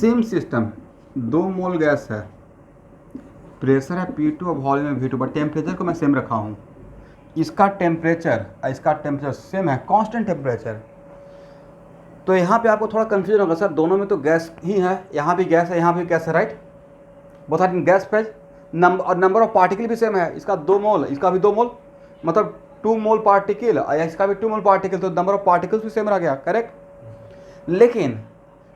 सेम सिस्टम, 2 मोल गैस है, प्रेशर है P2 और वॉल्यूम है V2, बट टेम्परेचर को मैं सेम रखा हूँ। इसका टेम्परेचर सेम है, कांस्टेंट टेम्परेचर। तो यहाँ पे आपको थोड़ा कंफ्यूजन होगा, सर दोनों में तो गैस ही है, यहाँ भी गैस है, यहाँ भी गैस है, right? Both are in gas phase. Number of particle भी सेम है, इसका 2 मोल, इसका भी 2 मोल, मतलब 2 मोल पार्टिकल, इसका भी 2 मोल पार्टिकल, तो नंबर ऑफ पार्टिकल्स भी सेम रह गया, करेक्ट। लेकिन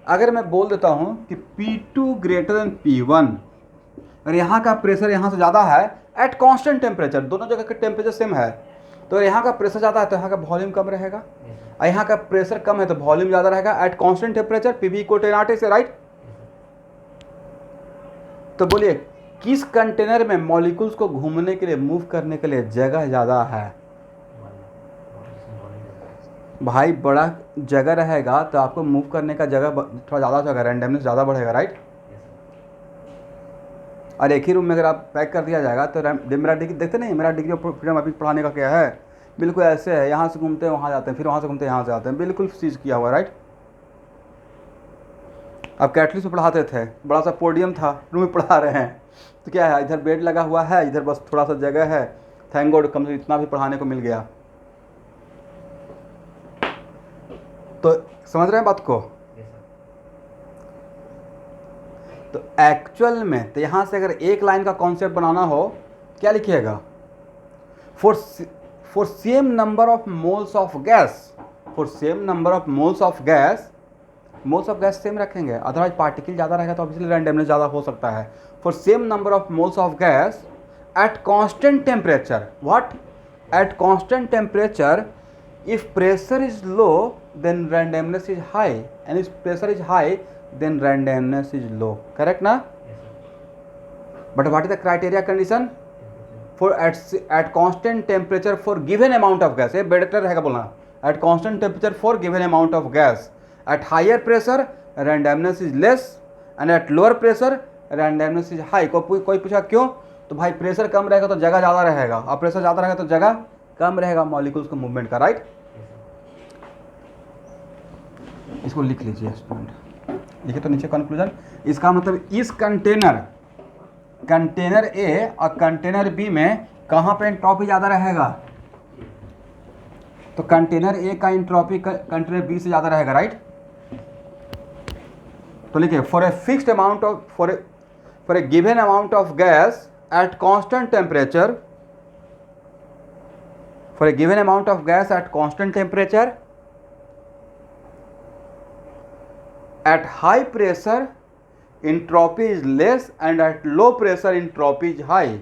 अगर मैं बोल देता हूँ कि P2 ग्रेटर देन P1, और यहाँ का प्रेशर यहाँ से ज़्यादा है एट कांस्टेंट टेम्परेचर, दोनों जगह का टेम्परेचर सेम है, तो यहाँ का प्रेशर ज़्यादा है तो यहाँ का वॉल्यूम कम रहेगा, और यहाँ का प्रेशर कम है तो वॉल्यूम ज़्यादा रहेगा at constant temperature, PV equal to NRT से, राइट? तो बोलिए किस कंटेनर में मॉलिक्यूल्स को घूमने के लिए, मूव करने के लिए जगह ज़्यादा है? भाई बड़ा जगह रहेगा तो आपको मूव करने का जगह थोड़ा ज़्यादा हो जाएगा, रैंडमनेस ज़्यादा बढ़ेगा, राइट? और एक ही रूम में अगर आप पैक कर दिया जाएगा तो मेरा डिग्री देखते नहीं, मेरा डिग्री फ्रीडम अभी पढ़ाने का क्या है, बिल्कुल ऐसे है, यहाँ से घूमते हैं वहाँ जाते हैं, फिर वहाँ से घूमते हैं यहाँ से आते हैं, बिल्कुल चीज़ किया हुआ, राइट? अब कैटलिस्ट में पढ़ाते थे, बड़ा सा पोडियम था, रूम में पढ़ा रहे हैं, तो क्या है, इधर बेड लगा हुआ है, इधर बस थोड़ा सा जगह है, थैंक गॉड कम से इतना भी पढ़ाने को मिल गया। तो समझ रहे हैं बात को? तो एक्चुअल में तो यहाँ से अगर एक लाइन का कॉन्सेप्ट बनाना हो, क्या लिखिएगा? For same number of moles of gas, for same number of moles of gas same रखेंगे, अदरवाइज पार्टिकल ज़्यादा रहेगा तो ऑब्वियसली रैंडमनेस ज़्यादा हो सकता है। For same number of moles of gas at constant temperature, what? Eight constant temperature, if pressure is low then randomness is high, and if pressure is high then randomness is low, correct na? But what is the criteria condition for at constant temperature for given amount of gas? ये better रहेगा बोलना, at constant temperature for given amount of gas, at higher pressure randomness is less and at lower pressure randomness is high। कोई पूछा क्यों? तो भाई प्रेशर कम रहेगा तो जगह ज़्यादा रहेगा, और प्रेशर ज़्यादा रहेगा तो जगह कम रहेगा मॉलिक्यूल्स का मूवमेंट का, राइट? इसको लिख लीजिए स्टूडेंट, लिखे तो नीचे कंक्लूजन। इसका मतलब इस कंटेनर ए और कंटेनर बी में कहाँ पे एंट्रोपी ज़्यादा रहेगा? तो कंटेनर ए का एंट्रोपी कंटेनर बी से ज़्यादा रहेगा, राइट? तो लिखिए for a fixed amount of for a given amount of gas at constant temperature, for a given amount of gas at constant temperature, at high pressure entropy is less and at low pressure entropy is high।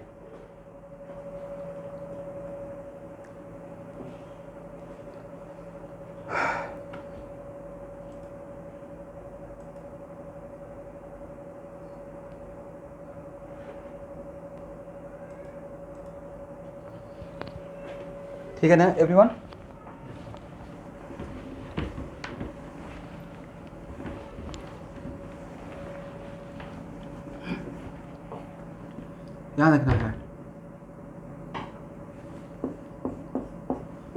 ठीक है ना एवरीवन? ध्यान रखना है।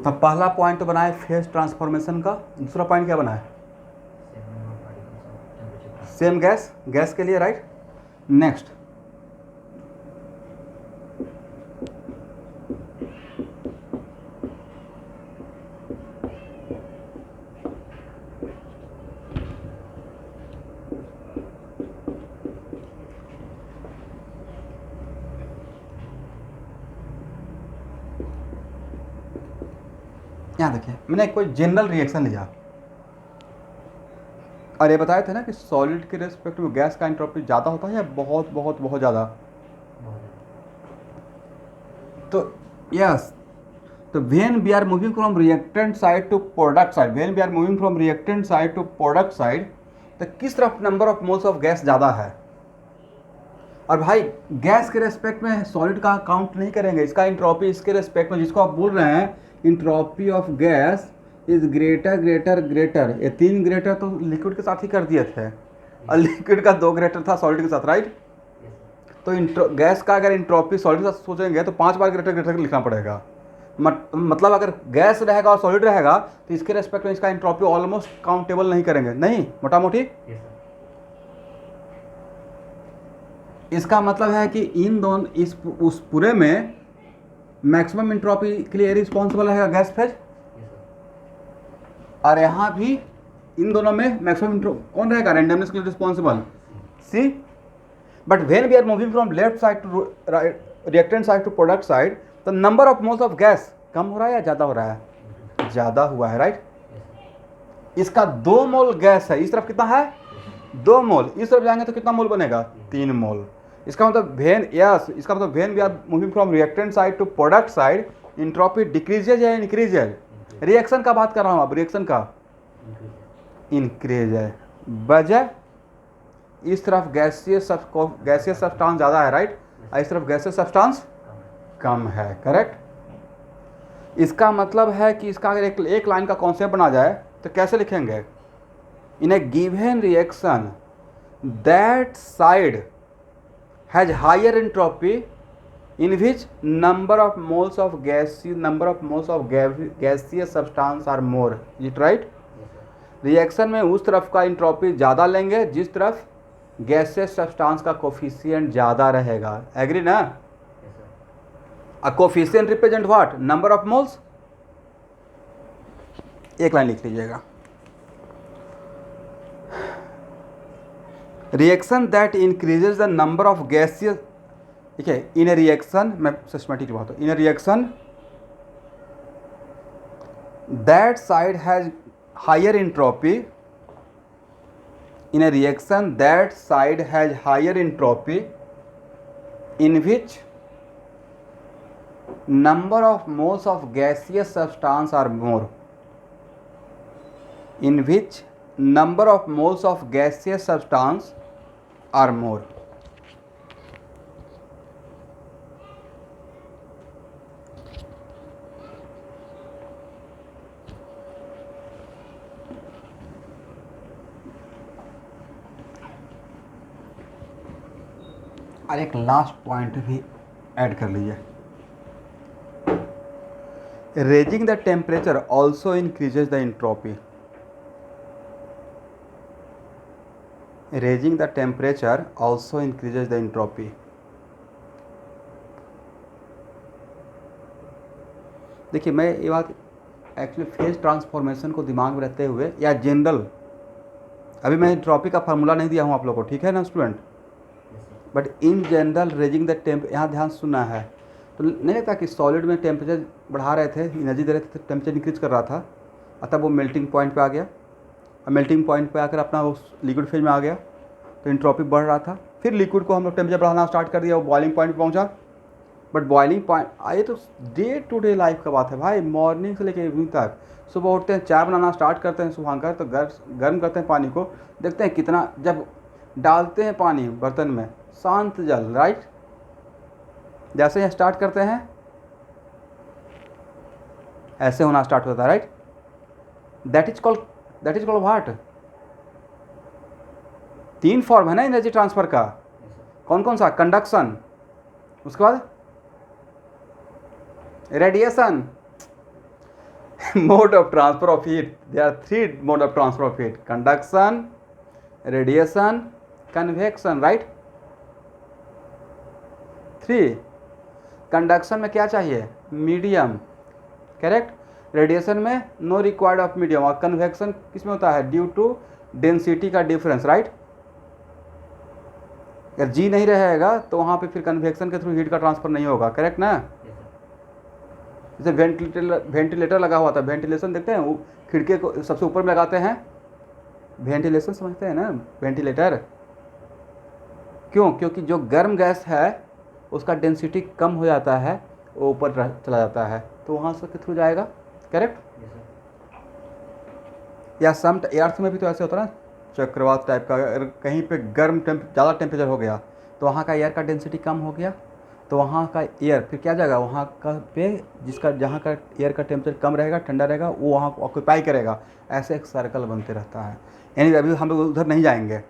तो पहला पॉइंट तो बनाए फेज ट्रांसफॉर्मेशन का, दूसरा पॉइंट क्या बनाए? सेम गैस के लिए, राइट? नेक्स्ट यहाँ देखिए, मैंने कोई जनरल रिएक्शन लिया और ये बताए थे ना कि सॉलिड के रेस्पेक्ट में गैस का एंट्रोपी ज़्यादा होता है या बहुत बहुत बहुत ज़्यादा? तो यस, तो when we are moving from reactant side to product side, when we are moving from reactant side to product side, तो किस तरफ number of moles of gas ज़्यादा है? और भाई गैस के रेस्पेक्ट में सॉलिड का काउंट नहीं करेंगे, इसका एंट्रोपी इसके रेस्पेक्ट में, जिसको आप बोल रहे हैं entropy of gas is greater greater greater, ये 3 ग्रेटर तो लिक्विड के साथ ही कर दिए थे और लिक्विड का 2 ग्रेटर था सॉलिड के साथ, राइट? तो गैस का अगर इंट्रोपी सॉलिड के साथ सोचेंगे तो 5 बार ग्रेटर ग्रेटर लिखना पड़ेगा। मतलब अगर गैस रहेगा और सॉलिड रहेगा तो इसके रेस्पेक्ट में इसका इंट्रोपी ऑलमोस्ट काउंटेबल नहीं करेंगे, नहीं मोटा मोटी। इसका मतलब है कि इन दोनों इस उस पूरे में मैक्सिमम इंट्रोपी के लिए रिस्पॉन्सिबल रहेगा गैस फेज, और यहाँ भी इन दोनों में मैक्सिमम कौन रहेगा, रैंडमनेस के लिए रिस्पॉन्सिबल सी। But when we are moving from left side to reactant side to product side, तो number of moles of gas कम हो रहा है या ज़्यादा हो रहा है, ज़्यादा हुआ है, राइट। इसका 2 मोल गैस है, इस तरफ कितना है 2 मोल, इस तरफ जाएंगे तो कितना मोल बनेगा 3 मोल। इसका मतलब इसका मतलब when we are moving from reactant side to product side, entropy decreases या इंक्रीजेज, रिएक्शन का बात कर रहा हूँ अब, रिएक्शन का इंक्रीज है, वजह इस तरफ गैसियस सब्सटेंस ज़्यादा है, राइट, इस तरफ गैसियस सब्सटेंस कम है, करेक्ट। इसका मतलब है कि इसका अगर एक लाइन का कॉन्सेप्ट बना जाए तो कैसे लिखेंगे, in a given reaction that side has higher entropy in which number of moles of gaseous substance are more, it right. Reaction में उस तरफ का एंट्रोपी ज़्यादा लेंगे जिस तरफ गैसियस सब्सटेंस का कोफिशिएंट ज़्यादा रहेगा, एग्री ना। Uh coefficient represent what, number of moles, एक लाइन लिख लीजिएगा, reaction that increases the number of gaseous, ठीक है, इन ए रिएक्शन, मैं सिस्टमेटिक बात हूँ, in a reaction that side has higher entropy, in a reaction that side has higher entropy in which number of moles of gaseous substance are more, in which number of moles of gaseous substance are more. और एक लास्ट पॉइंट भी ऐड कर लीजिए, raising the temperature also increases the entropy, raising the temperature also increases the entropy. देखिए, मैं ये बात एक्चुअली फेज ट्रांसफॉर्मेशन को दिमाग में रखते हुए या जनरल, अभी मैं एंट्रोपी का फार्मूला नहीं दिया हूँ आप लोगों को, ठीक है ना student, but in general raising the temp, यहाँ ध्यान सुनना है, तो नहीं लगता कि सॉलिड में टेम्परेचर बढ़ा रहे थे, एनर्जी दे रहे थे, टेम्परेचर इंक्रीज कर रहा था, तब वो मेल्टिंग पॉइंट पे आ गया, और मेल्टिंग पॉइंट पे आकर अपना वो लिक्विड फेज में आ गया, तो एंट्रोपी बढ़ रहा था, फिर लिक्विड को हम लोग टेम्परेचर बढ़ाना स्टार्ट कर दिया, वो बॉइलिंग पॉइंट पे पहुँचा। बट बॉइलिंग पॉइंट आए तो डे टू डे लाइफ का बात है भाई, मॉर्निंग से लेकर इवनिंग तक, सुबह उठते हैं, चाय बनाना स्टार्ट करते हैं सुबह, तो गर्म करते हैं पानी को, देखते हैं कितना, जब डालते हैं पानी बर्तन में शांत जल, राइट, जैसे ही स्टार्ट करते हैं ऐसे होना स्टार्ट होता है, right, that is called what, 3 form है ना एनर्जी ट्रांसफर का, कौन कौन सा, कंडक्शन, उसके बाद radiation, mode of transfer of heat, there are 3 mode of transfer of heat, conduction, radiation, convection, right. 3 conduction में क्या चाहिए, मीडियम, करेक्ट, रेडिएशन में नो रिक्वायर्ड ऑफ मीडियम, और कन्वेक्शन किस में होता है, ड्यू टू डेंसिटी का डिफरेंस, राइट। अगर जी नहीं रहेगा तो वहाँ पे फिर कन्वेक्शन के थ्रू हीट का ट्रांसफर नहीं होगा, करेक्ट ना। जैसे वेंटिलेटर लगा हुआ था, वेंटिलेशन देखते हैं, वो खिड़की को सबसे ऊपर में लगाते हैं, वेंटिलेशन समझते हैं ना, वेंटिलेटर, क्यों, क्योंकि जो गर्म गैस है उसका डेंसिटी कम हो जाता है, वो ऊपर चला जाता है, तो वहाँ से के थ्रू जाएगा, करेक्ट। या सम अर्थ में भी तो ऐसे होता है ना, चक्रवात टाइप का, अगर कहीं पे ज़्यादा टेम्परेचर हो गया तो वहाँ का एयर का डेंसिटी कम हो गया, तो वहाँ का एयर फिर क्या जाएगा, वहाँ का पे जहाँ का एयर का टेम्परेचर कम रहेगा, ठंडा रहेगा, वो वहाँ को ऑक्यूपाई करेगा, ऐसे एक सर्कल बनते रहता है। यानी अभी हम लोग उधर नहीं जाएंगे।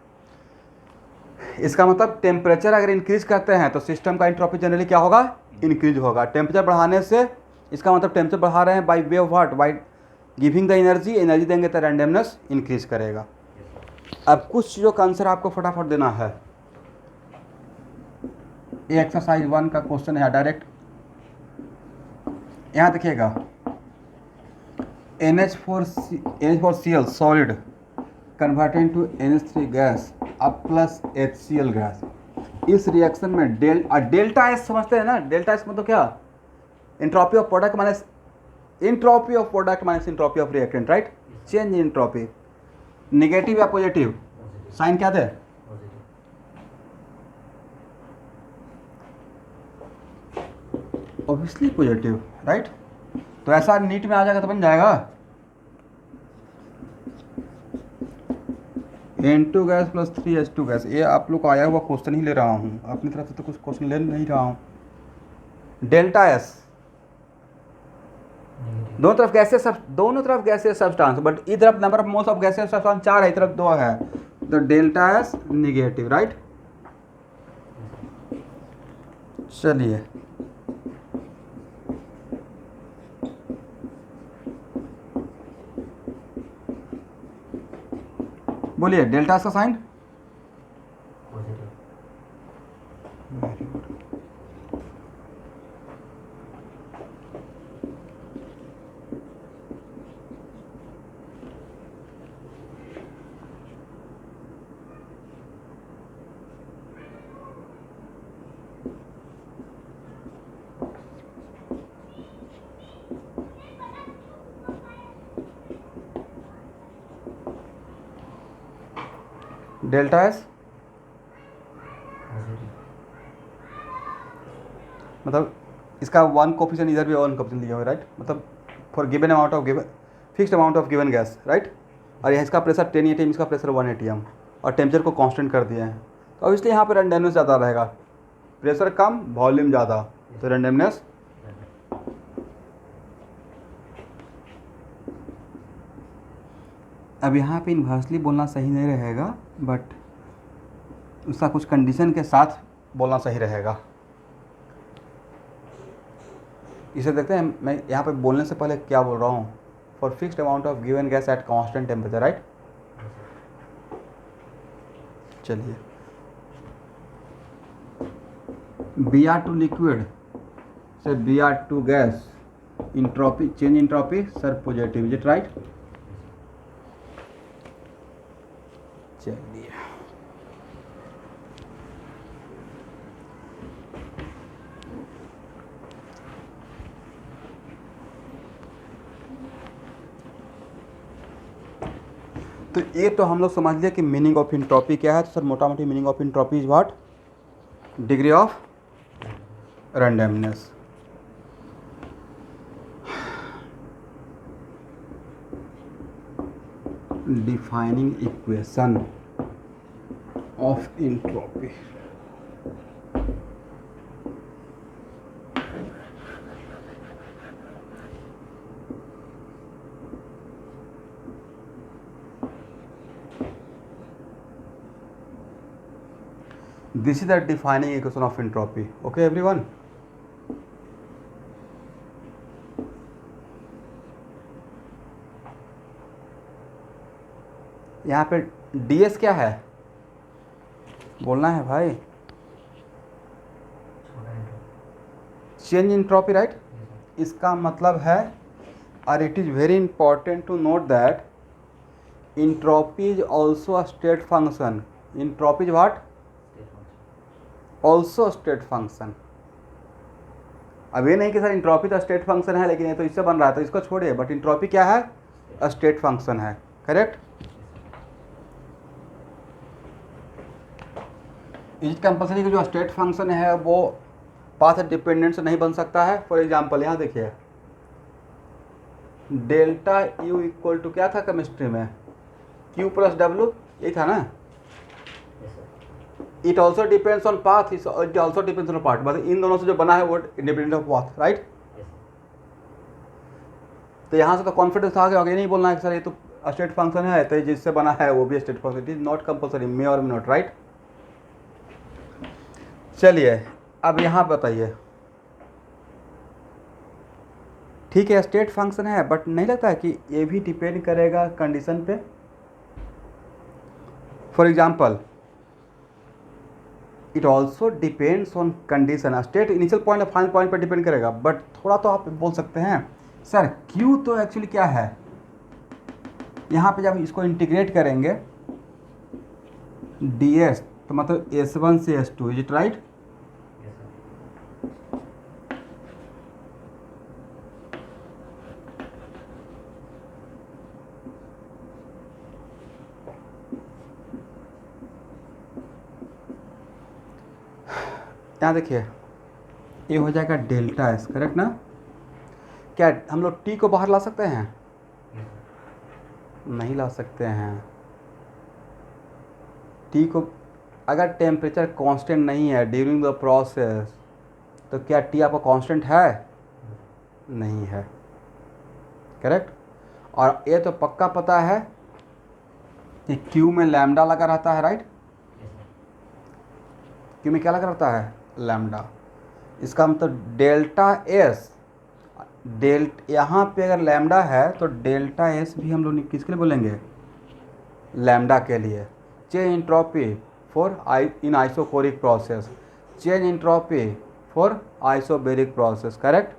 इसका मतलब टेम्परेचर अगर इंक्रीज करते हैं तो सिस्टम का एंट्रोपी जनरली क्या होगा, इंक्रीज होगा। टेम्परेचर बढ़ाने से इसका मतलब टेम्परेचर बढ़ा रहे हैं by way of what, by giving the energy देंगे तो रैंडमनेस इंक्रीज करेगा। अब कुछ चीज़ों का आंसर आपको फटाफट देना है। ये एक्सरसाइज 1 का क्वेश्चन है डायरेक्ट। यहाँ देखिएगा NH4Cl solid converted to NH3 gas अब प्लस HCl गैस। इस रिएक्शन में डेल्टा एस समझते हैं ना, डेल्टा एस मतलब क्या, entropy of product minus entropy of product minus entropy of reactant, right. Change in entropy, negative या पॉजिटिव, साइन क्या थे, ऑब्वियसली पॉजिटिव, राइट। तो ऐसा नीट में आ जाएगा तो बन जाएगा N2 gas plus 3H2 gas. ये आप लोग को आया हुआ क्वेश्चन ही ले रहा हूँ, अपनी तरफ से तो कुछ क्वेश्चन ले नहीं रहा हूँ। डेल्टा एस दोनों तरफ गैसेस सब्सटेंस, बट इधर number of moles of gases substance 4 है, इधर 2 है, तो डेल्टा एस निगेटिव, राइट। चलिए बोलिए डेल्टा एस का साइन, डेल्टा एस मतलब इसका 1 कोफिशिएंट इधर भी 1 कोफिशिएंट दिया हुआ है, राइट। मतलब for given amount of given fixed amount of given gas, right. और यहाँ इसका प्रेशर 10 atm, इसका प्रेशर 1 atm और टेम्परेचर को कांस्टेंट कर दिया है, तो अब इसलिए यहाँ पर रैंडमनेस ज़्यादा रहेगा, प्रेशर कम वॉल्यूम ज़्यादा, तो रैंडमनेस। अब यहाँ पे इन्वर्सली बोलना सही नहीं रहेगा, बट उसका कुछ कंडीशन के साथ बोलना सही रहेगा। इसे देखते हैं, मैं यहाँ पे बोलने से पहले क्या बोल रहा हूँ, for fixed amount of given gas at constant temperature, right. चलिए Br2 लिक्विड से Br2 gas, entropy change entropy sir positive, is it right. चलिए तो ये तो हम लोग समझ लिया कि मीनिंग ऑफ इंट्रोपी क्या है। तो सर मोटा मोटी meaning of entropy is what, degree of randomness. Defining equation of entropy, this is the defining equation of entropy. Okay everyone, यहाँ पे ds क्या है बोलना है भाई, चेंज इंट्रोपी, राइट। इसका मतलब है, और it is very important to note that entropy is also a state function. Entropy is what, also state function. अब ये नहीं कि सर इंट्रोपी तो स्टेट फंक्शन है, लेकिन ये तो इससे बन रहा है, तो इसको छोड़िए, बट इंट्रोपी क्या है, स्टेट फंक्शन है, करेक्ट। इज कंपल्सरी कि जो स्टेट फंक्शन है वो पाथ डिपेंडेंट से नहीं बन सकता है। फॉर एग्जांपल यहाँ देखिए, डेल्टा यू इक्वल टू क्या था केमिस्ट्री में, क्यू प्लस डब्ल्यू, यही था ना। It also depends on path, it also depends on part, मतलब इन दोनों से जो बना है वो इंडिपेंडेंट ऑफ पाथ, राइट। तो यहाँ से तो कॉन्फिडेंस आ गया, ये नहीं बोलना है कि सर ये तो स्टेट फंक्शन है तो जिससे बना है वो भी state function. It is not compulsory, may और मे नॉट, राइट। चलिए अब यहाँ बताइए, ठीक है स्टेट फंक्शन है, बट नहीं लगता है कि ये भी डिपेंड करेगा कंडीशन पे। For example it also depends on condition. State initial point और फाइनल पॉइंट पर डिपेंड करेगा, बट थोड़ा तो आप बोल सकते हैं सर क्यू तो एक्चुअली क्या है, यहाँ पे जब इसको इंटीग्रेट करेंगे डी एस तो मतलब S1 से S2, इज इट राइट? यहाँ देखिए ये हो जाएगा डेल्टा एस, करेक्ट ना? क्या हम लोग टी को बाहर ला सकते हैं? नहीं ला सकते हैं। टी को अगर टेम्परेचर कांस्टेंट नहीं है ड्यूरिंग द प्रोसेस तो क्या टी आपका कांस्टेंट है? नहीं है, करेक्ट। और ये तो पक्का पता है कि क्यू में लैम्डा लगा रहता है, राइट? क्यू में क्या लगा रहता है? लैम्डा। इसका मतलब डेल्टा एस, यहाँ पे अगर लैम्डा है तो डेल्टा एस भी हम लोग किसके लिए बोलेंगे? लैम्डा के लिए। Change entropy for in isochoric process, change entropy for isobaric process, correct?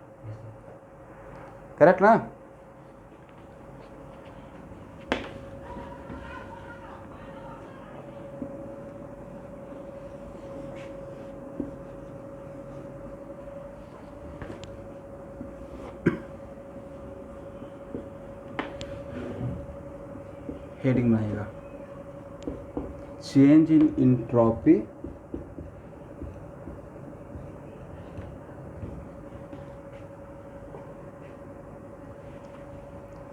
Correct ना? हेडिंग बनाइएगा, चेंज इन एंट्रोपी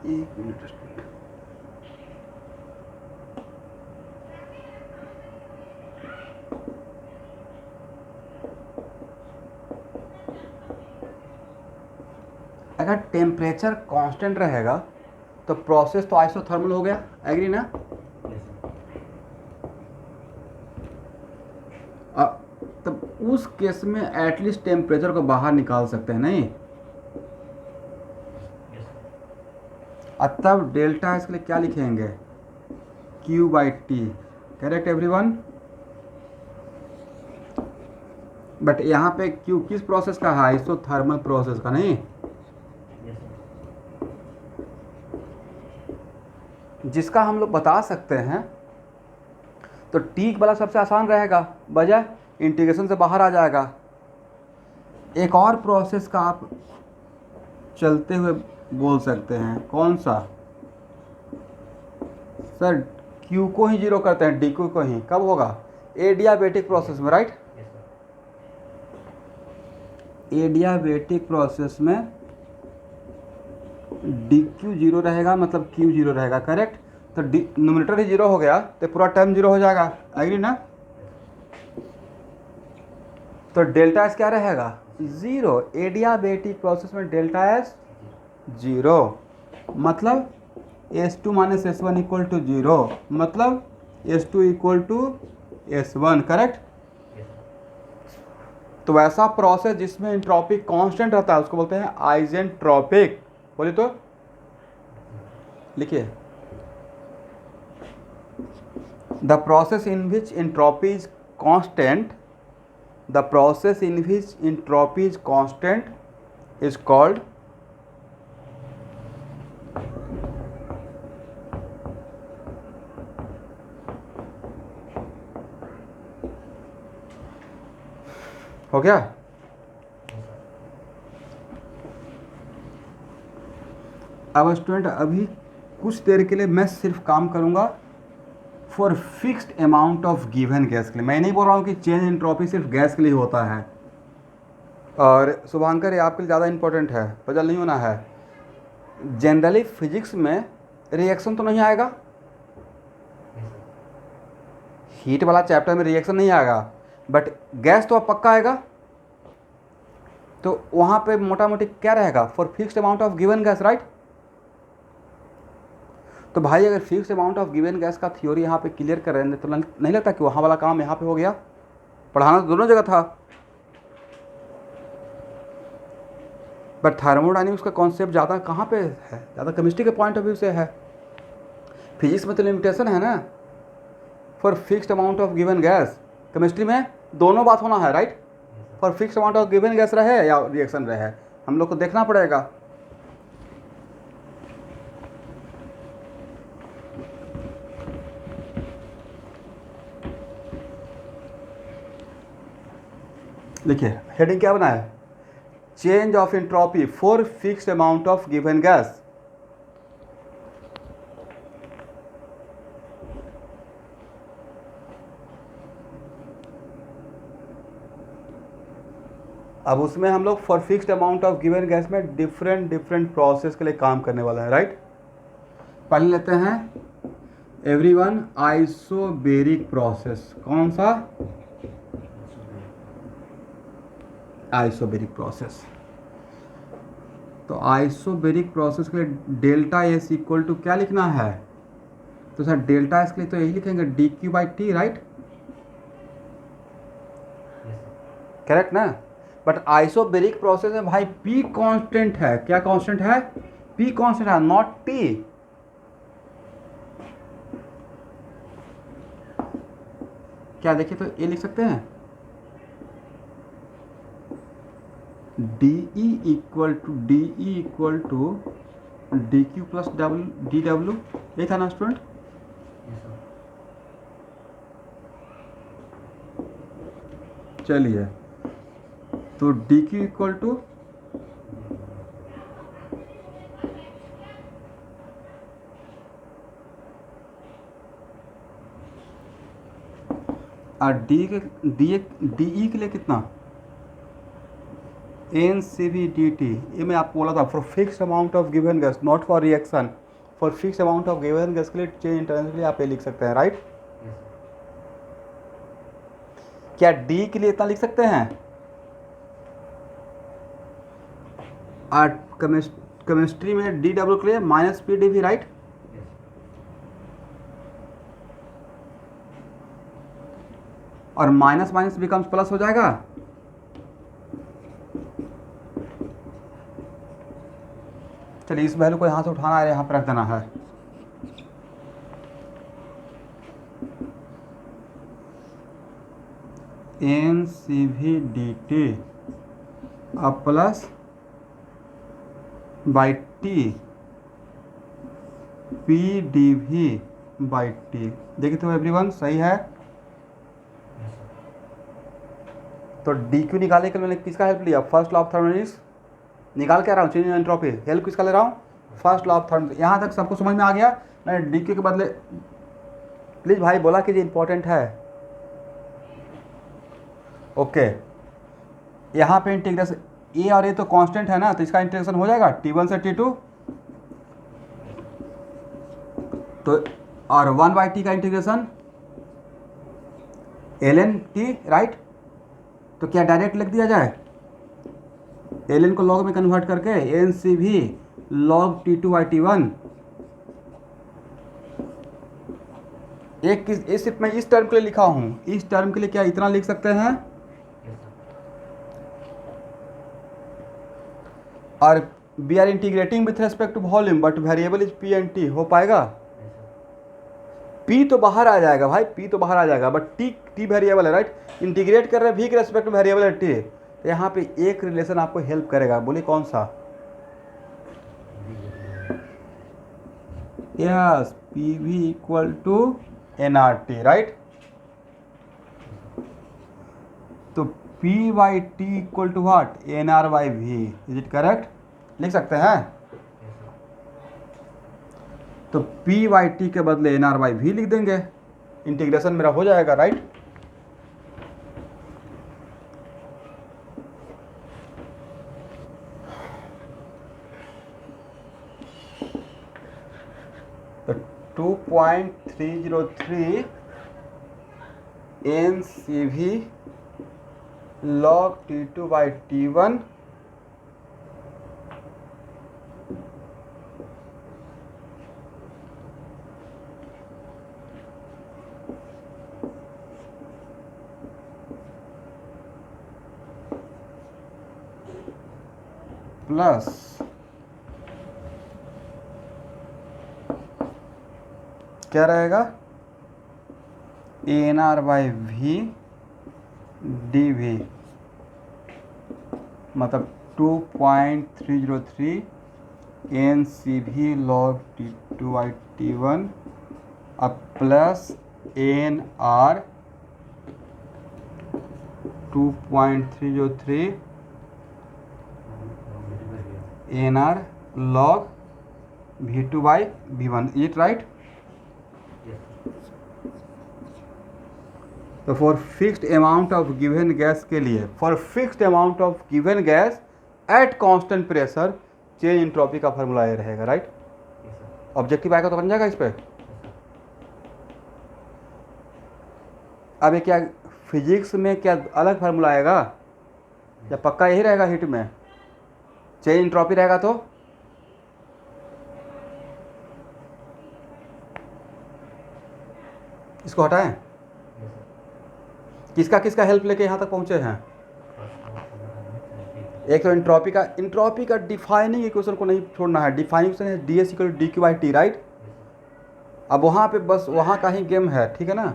एक मिनट। अगर टेम्परेचर कांस्टेंट रहेगा तो प्रोसेस तो आइसोथर्मल हो गया, एग्री ना? तब उस केस में एटलीस्ट टेम्परेचर को बाहर निकाल सकते हैं, नहीं? तब डेल्टा इसके लिए क्या लिखेंगे? Q by T, correct everyone? But यहाँ पे Q किस प्रोसेस का है? आइसोथर्मल प्रोसेस का, नहीं? जिसका हम लोग बता सकते हैं तो टी वाला सबसे आसान रहेगा, बजाय इंटीग्रेशन से बाहर आ जाएगा। एक और प्रोसेस का आप चलते हुए बोल सकते हैं, कौन सा? सर क्यू को ही जीरो करते हैं, डी क्यू को ही, कब होगा? एडियाबेटिक प्रोसेस में, राइट? एडियाबेटिक प्रोसेस में डी क्यू जीरो रहेगा, मतलब क्यू जीरो रहेगा, करेक्ट? तो डी न्यूमरेटर ही जीरो हो गया तो पूरा टर्म जीरो हो जाएगा, एग्री ना? तो डेल्टा एस क्या रहेगा? जीरो। एडियाबेटिक प्रोसेस में डेल्टा एस जीरो, मतलब S2 minus S1 equal to zero, मतलब S2 equal to S1, correct? तो वैसा प्रोसेस जिसमें एंट्रोपी कांस्टेंट रहता है उसको बोलते हैं आइसेंट्रोपिक। बोलिए तो, लिखिए, the process in which entropy is constant, the process in which entropy is constant is called हो गया? अब स्टूडेंट अभी कुछ देर के लिए मैं सिर्फ काम करूंगा for fixed amount of given gas के लिए। मैं नहीं बोल रहा हूँ कि चेंज एंट्रोपी सिर्फ गैस के लिए होता है। और शुभांकर ये आपके लिए ज़्यादा इंपॉर्टेंट है, पजल नहीं होना है। जनरली फिजिक्स में रिएक्शन तो नहीं आएगा, हीट वाला चैप्टर में रिएक्शन नहीं आएगा, बट गैस तो अब पक्का आएगा। तो वहाँ पे मोटा मोटी क्या रहेगा? For fixed amount of given gas, right? तो भाई अगर fixed amount of given gas का थ्योरी यहाँ पे क्लियर कर रहे हैं तो नहीं लगता कि वहाँ वाला काम यहाँ पे हो गया? पढ़ाना तो दोनों जगह था, बट थर्मोडायनेमिक्स का कॉन्सेप्ट ज़्यादा कहाँ पे है? ज़्यादा केमिस्ट्री के पॉइंट ऑफ व्यू से है। फिजिक्स में तो लिमिटेशन है ना, for fixed amount of given gas. Chemistry में दोनों बात होना है, right. For fix amount of given gas रहे या रिएक्शन रहे, हम लोग को देखना पड़ेगा। देखिए हेडिंग क्या बना है, change of entropy for fixed amount of given gas. अब उसमें हम लोग for fixed amount of given gas में डिफरेंट प्रोसेस के लिए काम करने वाला है, राइट। पहले लेते हैं एवरीवन आइसोबेरिक प्रोसेस। कौन सा? Isobaric process. तो आइसोबेरिक प्रोसेस के लिए डेल्टा एस इक्वल टू क्या लिखना है? तो सर डेल्टा एस के लिए तो यही लिखेंगे D Q by T, right, correct ना। बट आइसोबेरिक प्रोसेस में भाई पी कांस्टेंट है। क्या कांस्टेंट है? पी कांस्टेंट है, नॉट टी। क्या देखिए तो ये लिख सकते हैं DE equal to D Q plus D W. ये था ना स्टूडेंट? चलिए तो डी क्यू इक्वल टू और डी ई के लिए कितना? N C V D T. ये मैं आपको बोला था for fix amount of given gas, not for reaction. For fix amount of given gas के लिए चेंज इंटरनेट के लिए आप ये लिख सकते हैं, राइट। क्या डी के लिए इतना लिख सकते हैं? और केमिस्ट्री में डी डब्ल्यू के लिए minus P D V, right. और माइनस माइनस बिकम्स प्लस हो जाएगा। चलिए इस वैल्यू को यहाँ से उठाना है, यहाँ पर रख देना है। N C V D T अब plus by T P D V by T. देखिए तो एवरीवन सही है। तो डी क्यू निकालने के लिए मैंने किसका हेल्प लिया? फर्स्ट लॉ ऑफ थर्मोडायनेमिक्स निकाल के आ रहा हूँ, चेंज इन एंट्रोपी। हेल्प किसका ले रहा हूँ? First law of thermodynamics. यहाँ तक सबको समझ में आ गया? मैंने डी क्यू के बदले प्लीज़ भाई बोला कि ये इंपॉर्टेंट है। ओके यहाँ पे इंटीग्रेशन ए और ए तो कांस्टेंट है ना, तो इसका इंटीग्रेशन हो जाएगा T1 से T2। तो और 1/t का इंटीग्रेशन ln t, राइट। तो क्या डायरेक्ट लिख दिया जाए? ln को लॉग में कन्वर्ट करके एन सी भी लॉग T2/T1। एक सिर्फ मैं इस टर्म के लिए लिखा हूं, इस टर्म के लिए क्या इतना लिख सकते हैं? और we are integrating with respect to volume but variable is P and T. हो पाएगा? पी तो बाहर आ जाएगा भाई, पी तो बाहर आ जाएगा, बट टी वेरिएबल है, राइट। इंटीग्रेट कर रहे हैं वी के रेस्पेक्ट टू वेरिएबल है टी। तो यहाँ पे एक रिलेशन आपको हेल्प करेगा, बोलिए कौन सा? Yes, P V equal to N R T, right. तो P by T equal to what? N R by V. Is it correct? लिख सकते हैं। तो पी बाई टी के बदले एन आर बाई वी लिख देंगे, इंटीग्रेशन मेरा हो जाएगा, राइट। तो 2.303 N C V log T2/T1 plus क्या रहेगा? ANR/V dV मतलब 2.303 NCV log T2/T1 अब plus NR 2.303 NR log V2/V1 is it right? तो for fixed amount of given gas के लिए, for fixed amount of given gas at constant pressure change entropy का फार्मूला ये रहेगा, राइट? ऑब्जेक्टिव आएगा तो बन जाएगा इस पर। अब ये क्या फिजिक्स में क्या अलग फार्मूला आएगा या पक्का यही रहेगा? हीट में चेंज एंट्रोपी रहेगा तो इसको हटाएं। किसका किसका हेल्प लेके यहाँ तक पहुँचे हैं? एक तो इंट्रॉपी का डिफाइनिंग इक्वेशन को नहीं छोड़ना है। डिफाइनिंग इक्वेशन है ds = dq/t, राइट? अब वहाँ पे बस वहाँ का ही गेम है, ठीक है ना?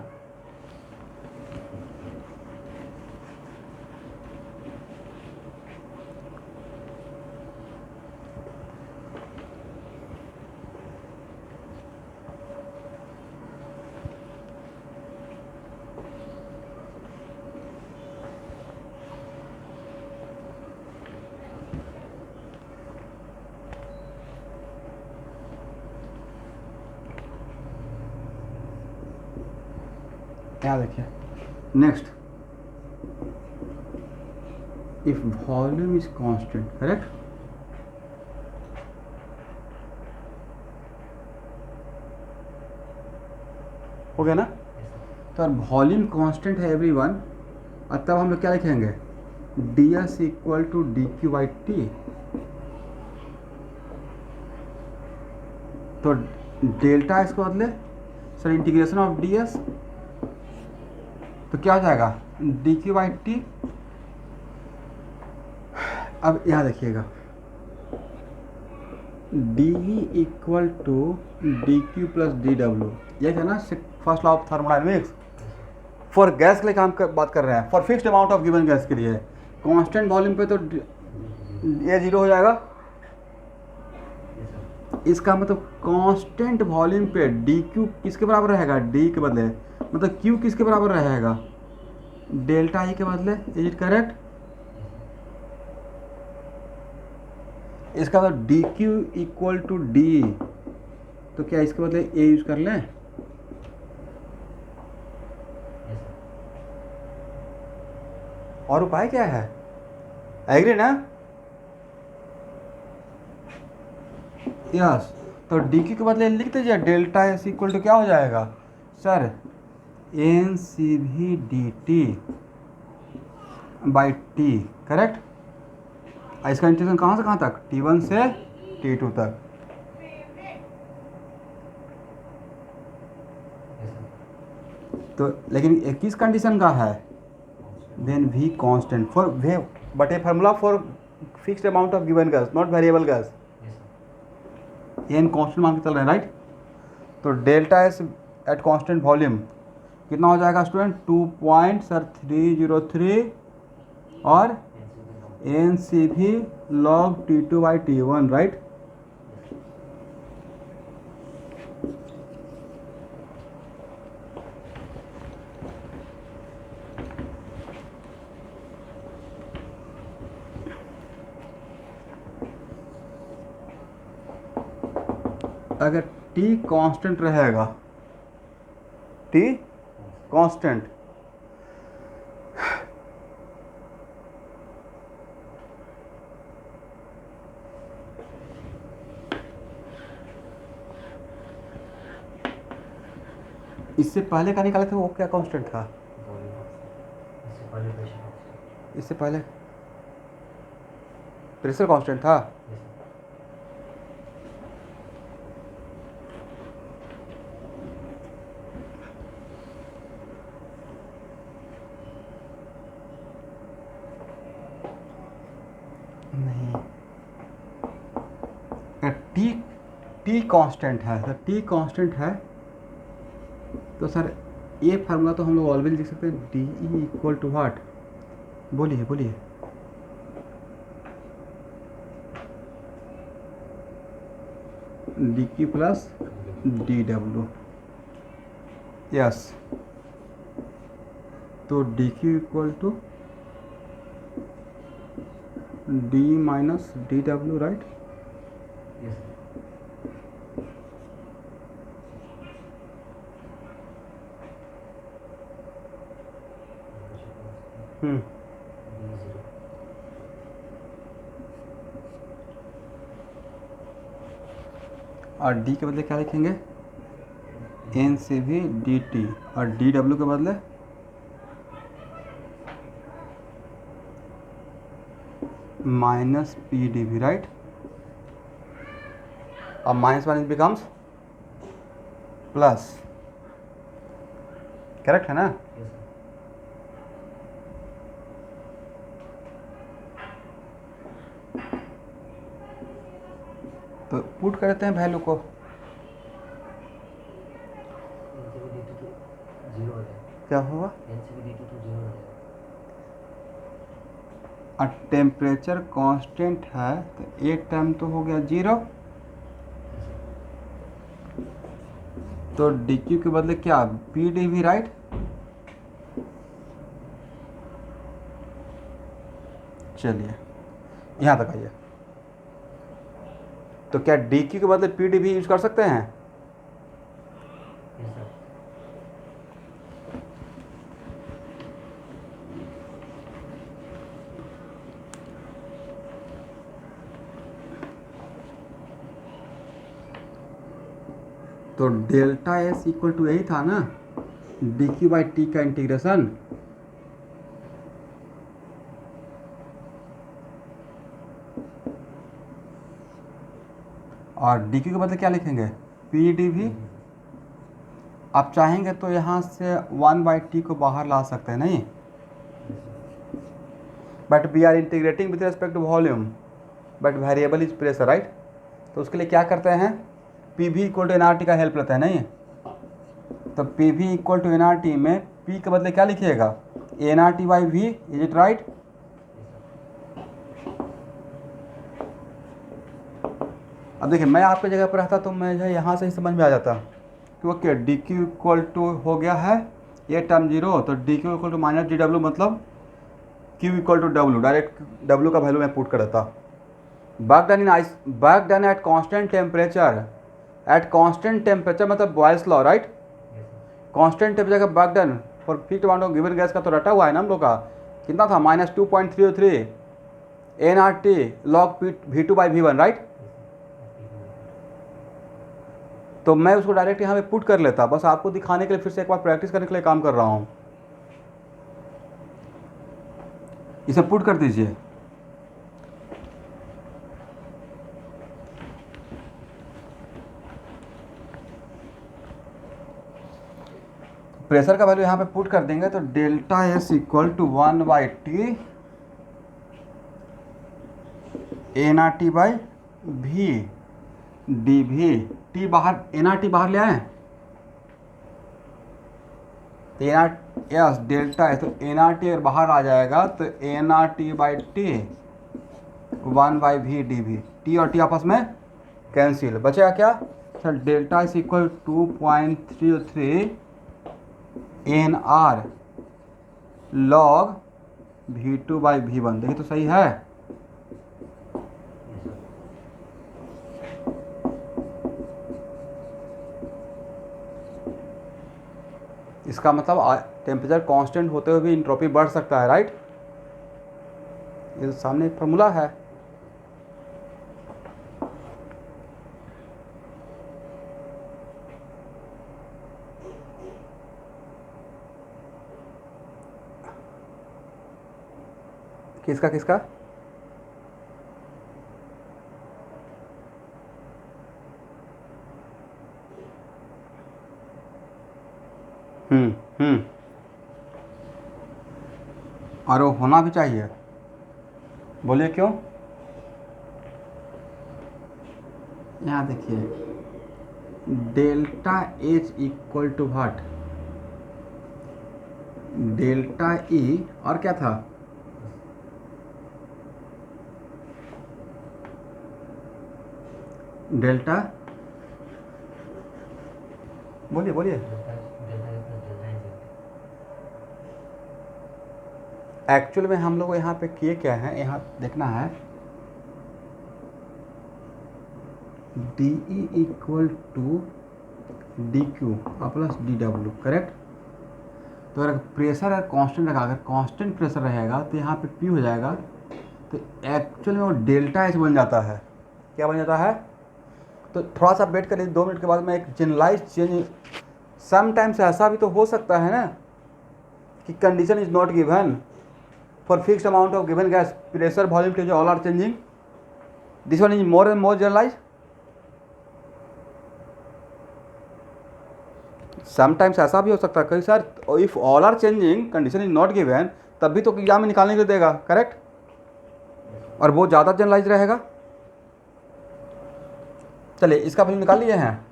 क्या देखिए next, if volume is constant, correct? हो गया ना? तो वॉल्यूम कांस्टेंट है एवरीवन, और तब हम लोग क्या लिखेंगे? ds = dq/t। तो डेल्टा इसको बदले सर इंटीग्रेशन ऑफ ds, तो क्या हो जाएगा? dq/t। अब यहाँ देखिएगा dE = dq + dw, ये है ना first law of thermodynamics. For gas के लिए काम बात कर रहे हैं, for fixed amount of given gas के लिए कांस्टेंट वॉल्यूम पे तो ये 0 हो जाएगा। इसका मतलब कांस्टेंट वॉल्यूम पे dq किसके बराबर रहेगा? d के बदले, मतलब q किसके बराबर रहेगा? डेल्टा ई के बदले, इज इट करेक्ट? इसका मतलब dq = d, तो क्या इसके बदले a यूज कर लें? और उपाय क्या है? एग्री ना? यस। तो dq के बदले लिख दीजिए डेल्टा s = क्या हो जाएगा सर? NCV dt/t, correct? इसका इंटीग्रेशन कहाँ से कहाँ तक? T1 से T2 तक। तो लेकिन एक किस कंडीशन का है? Then V constant for way but a formula for fixed amount of given gas, not variable gas. n constant मान के चल रहे हैं, राइट? तो delta S at constant volume कितना हो जाएगा स्टूडेंट? 2.303 और NCV log T2/T1, राइट? अगर T कांस्टेंट रहेगा, T कांस्टेंट, इससे पहले का निकाले थे वो क्या कांस्टेंट था? इससे पहले प्रेशर कांस्टेंट था। टी कांस्टेंट है सर, टी कांस्टेंट है तो सर ये फार्मूला तो हम लोग ऑलवेज लिख सकते हैं, D E equal to what? बोलिए बोलिए। D Q plus D W, yes. तो D Q equal to D minus D W, right. और डी के बदले क्या लिखेंगे, एन से भी डी टी, और डी डब्ल्यू के बदले माइनस पी डी भी, राइट। अब minus minus becomes plus, correct है ना। तो पुट करते हैं वैल्यू को, क्या होगा, और टेम्परेचर कांस्टेंट है तो एक टर्म तो हो गया 0, तो डी क्यू के बदले क्या, पी डी भी, राइट। चलिए यहाँ तक आइए। तो क्या डी क्यू के बदले पी डी भी यूज कर सकते हैं, तो डेल्टा एस इक्वल टू यही था ना, डी क्यू बाई टी का इंटीग्रेशन, और डी क्यू के बदले क्या लिखेंगे, पी डी भी। आप चाहेंगे तो यहाँ से 1/t को बाहर ला सकते हैं, नहीं, but we are integrating with respect to volume, but variable is pressure, right. तो उसके लिए क्या करते हैं, P V equal to N R T का हेल्प लेते हैं, नहीं। तो P V equal to N R T में पी के बदले क्या लिखिएगा, N R T by V, is it right. अब देखिए मैं आपकी जगह पर रहता तो मैं जो है यहाँ से ही समझ में आ जाता, क्योंकि डी क्यू इक्वल टू हो गया है ये टर्म 0, तो D Q equal to minus D W, मतलब Q equal to W, direct W का वैल्यू मैं पुट कर देता। Work done at constant temperature, at constant temperature मतलब Boyle's law, right. Constant temperature का work done for fixed amount of given gas का तो रटा हुआ है ना हम लोग का, कितना था, -2.303 N R T log V2 by V1, right. तो मैं उसको डायरेक्ट यहाँ पे पुट कर लेता, बस आपको दिखाने के लिए फिर से एक बार प्रैक्टिस करने के लिए काम कर रहा हूँ। इसे पुट कर दीजिए, प्रेशर का वैल्यू यहाँ पे पुट कर देंगे तो delta S equal to 1/t N R T by V D V, T बाहर, एन आर टी बाहर ले आए, तो एन आर, यस डेल्टा है, तो एन आर टी अगर बाहर आ जाएगा तो N R T by T 1/v D V, T और टी आपस में कैंसिल, बचेगा क्या sir, delta is equal 2.33 N R log V2 by V1, देखिए तो सही है। इसका मतलब टेम्परेचर कांस्टेंट होते हुए भी इंट्रोपी बढ़ सकता है, राइट। ये सामने एक फार्मूला है। किसका किसका, और वो होना भी चाहिए, बोलिए क्यों। यहाँ देखिए delta H equal to what, delta E और क्या था डेल्टा, बोलिए बोलिए। एक्चुअल में हम लोग यहाँ पे किए क्या है, यहाँ देखना है D E equal to D Q plus D W, correct. तो अगर प्रेशर अगर कांस्टेंट रखा, अगर कांस्टेंट प्रेशर रहेगा तो यहाँ पे पी हो जाएगा, तो एक्चुअल में वो डेल्टा एच बन जाता है। क्या बन जाता है? तो थोड़ा सा वेट करिए, 2 मिनट के बाद मैं एक जनरलाइज चेंज, समटाइम्स ऐसा भी तो हो सकता है ना कि condition is not given for fixed amount of given gas, pressure volume temperature all are changing, this one is more and more generalise. Sometimes ऐसा भी हो सकता है, कहीं sir if all are changing condition is not given, तब भी तो एग्जाम में निकालने के लिए देगा, करेक्ट, और वो ज़्यादा जनरलाइज रहेगा। चलिए इसका वैल्यू निकाल लिए हैं।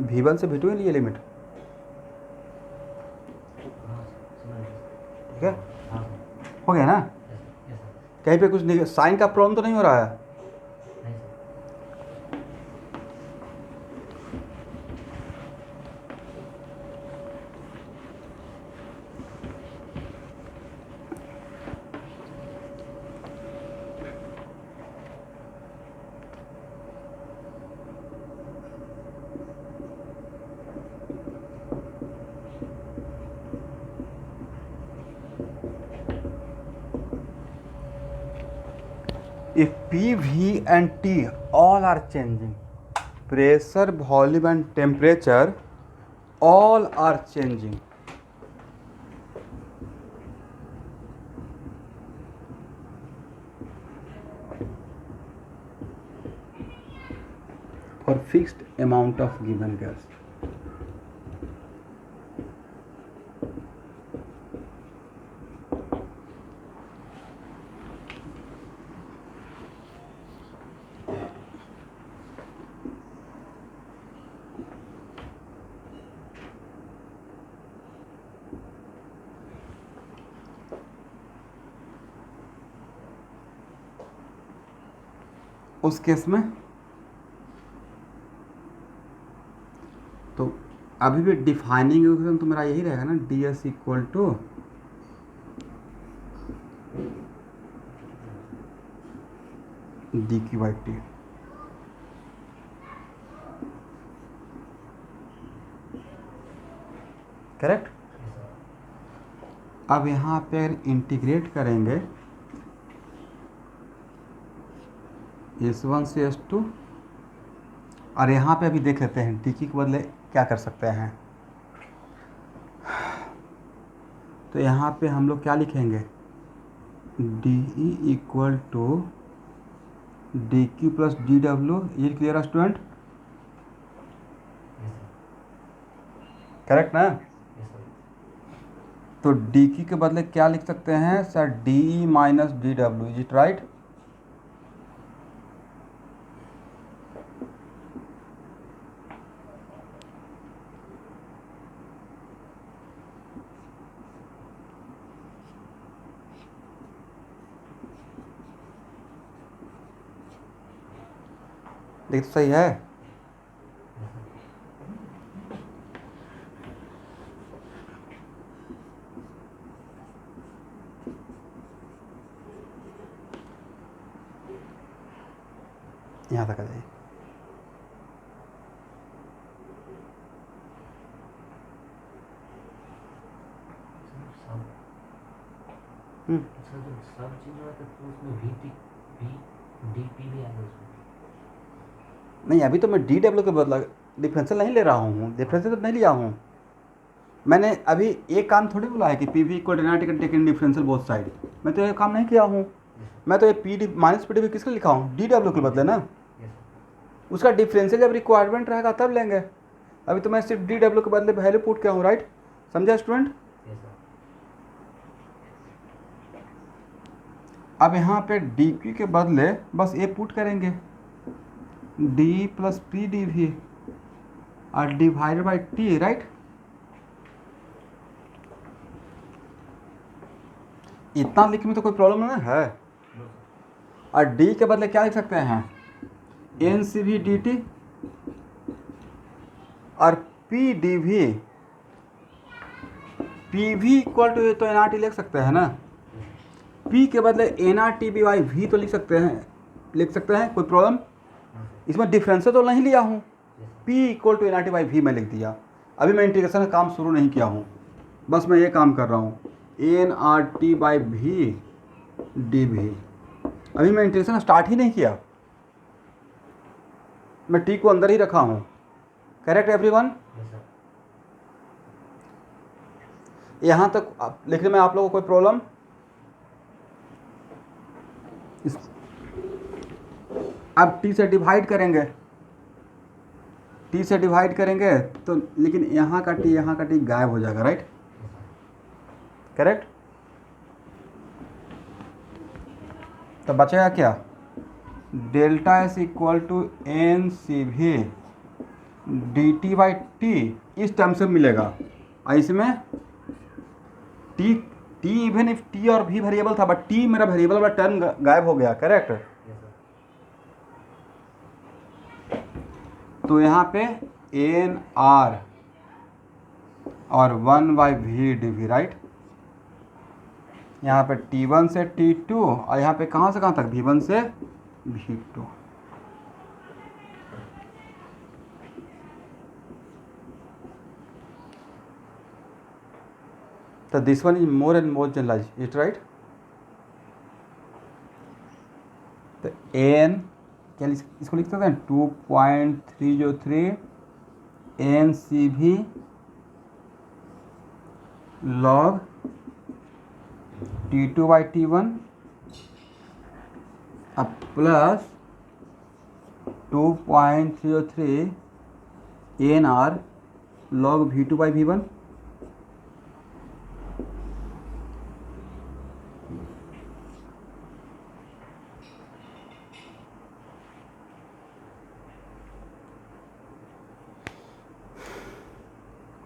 V1 से V2 ही लिए लिमिट, ठीक है, हो गया ना। कहीं पे कुछ साइन का प्रॉब्लम तो नहीं हो रहा है? If P, V and T all are changing, pressure, volume and temperature all are changing. For fixed amount of given gas. उस केस में तो अभी भी डिफाइनिंग इक्वेशन तो मेरा यही रहेगा ना, D S equal to D Q by T, correct. अब यहाँ पे अगर इंटीग्रेट करेंगे S1 से S2, और यहाँ पे अभी देख लेते हैं डी के बदले क्या कर सकते हैं। तो यहाँ पे हम लोग क्या लिखेंगे, D E equal to D Q plus D W, ये क्लियर स्टूडेंट, करेक्ट ना। तो डी क्यू के बदले क्या लिख सकते हैं sir, D E minus D W, is it right? देख तो सही है। यहाँ तक आ जाइए। सब चीज़ है तो उसमें भी आएगा उसमें। नहीं, अभी तो मैं डी डब्ल्यू के बदला डिफरेंशियल नहीं ले रहा हूँ, डिफरेंशियल तो नहीं लिया हूँ मैंने। अभी एक काम थोड़ी बोला है कि P V equal taken differential both side, मैं तो ये काम नहीं किया हूँ। मैं तो ये P D minus P D भी किसके लिखा हूँ, डी डब्ल्यू के बदले ना। उसका डिफरेंशियल जब रिक्वायरमेंट रहेगा तब लेंगे। अभी तो मैं सिर्फ डी डब्ल्यू के बदले वैल्यू पुट किया हूँ, राइट, समझा स्टूडेंट। अब यहाँ पे डी क्यू के बदले बस ए पुट करेंगे, D plus P D V और डिवाइडेड बाई टी, राइट। इतना लिखने में तो कोई प्रॉब्लम नहीं है। और डी के बदले क्या लिख सकते हैं, N C V D T, और P D V, P V equal to, तो एन आर टी लिख सकते हैं ना, पी के बदले N R T B Y V तो लिख सकते हैं, कोई प्रॉब्लम इसमें? डिफरेंस तो नहीं लिया हूँ, P equal to N R T by V मैं लिख दिया। अभी मैं इंटीग्रेशन का काम शुरू नहीं किया हूँ, बस मैं ये काम कर रहा हूँ, N R T by V D V. अभी मैं इंटीग्रेशन स्टार्ट ही नहीं किया, मैं टी को अंदर ही रखा हूँ। Correct everyone? यहाँ तक लिखने में आप लोगों को कोई प्रॉब्लम? अब टी से डिवाइड करेंगे, टी से डिवाइड करेंगे तो, लेकिन यहाँ का टी गायब हो जाएगा, राइट? करेक्ट? तो बचेगा क्या, delta S equal to N C V D T by T, इस टर्म से मिलेगा। और इसमें टी इवन इफ टी और भी वेरिएबल था, बट टी मेरा वेरिएबल वाला टर्म गायब हो गया। करेक्ट? तो यहाँ पे एन आर और 1/v डी वी, राइट? यहाँ पे T1 से T2, और यहाँ पे कहाँ से कहाँ तक, V1 से V2। तो this one is more and more generalise, it right? तो एन क्या इसको लिख सकते हैं, 2.303 एन सी भी लॉग T2 बाई T1 अब plus 2.303 N R log V2 by V1।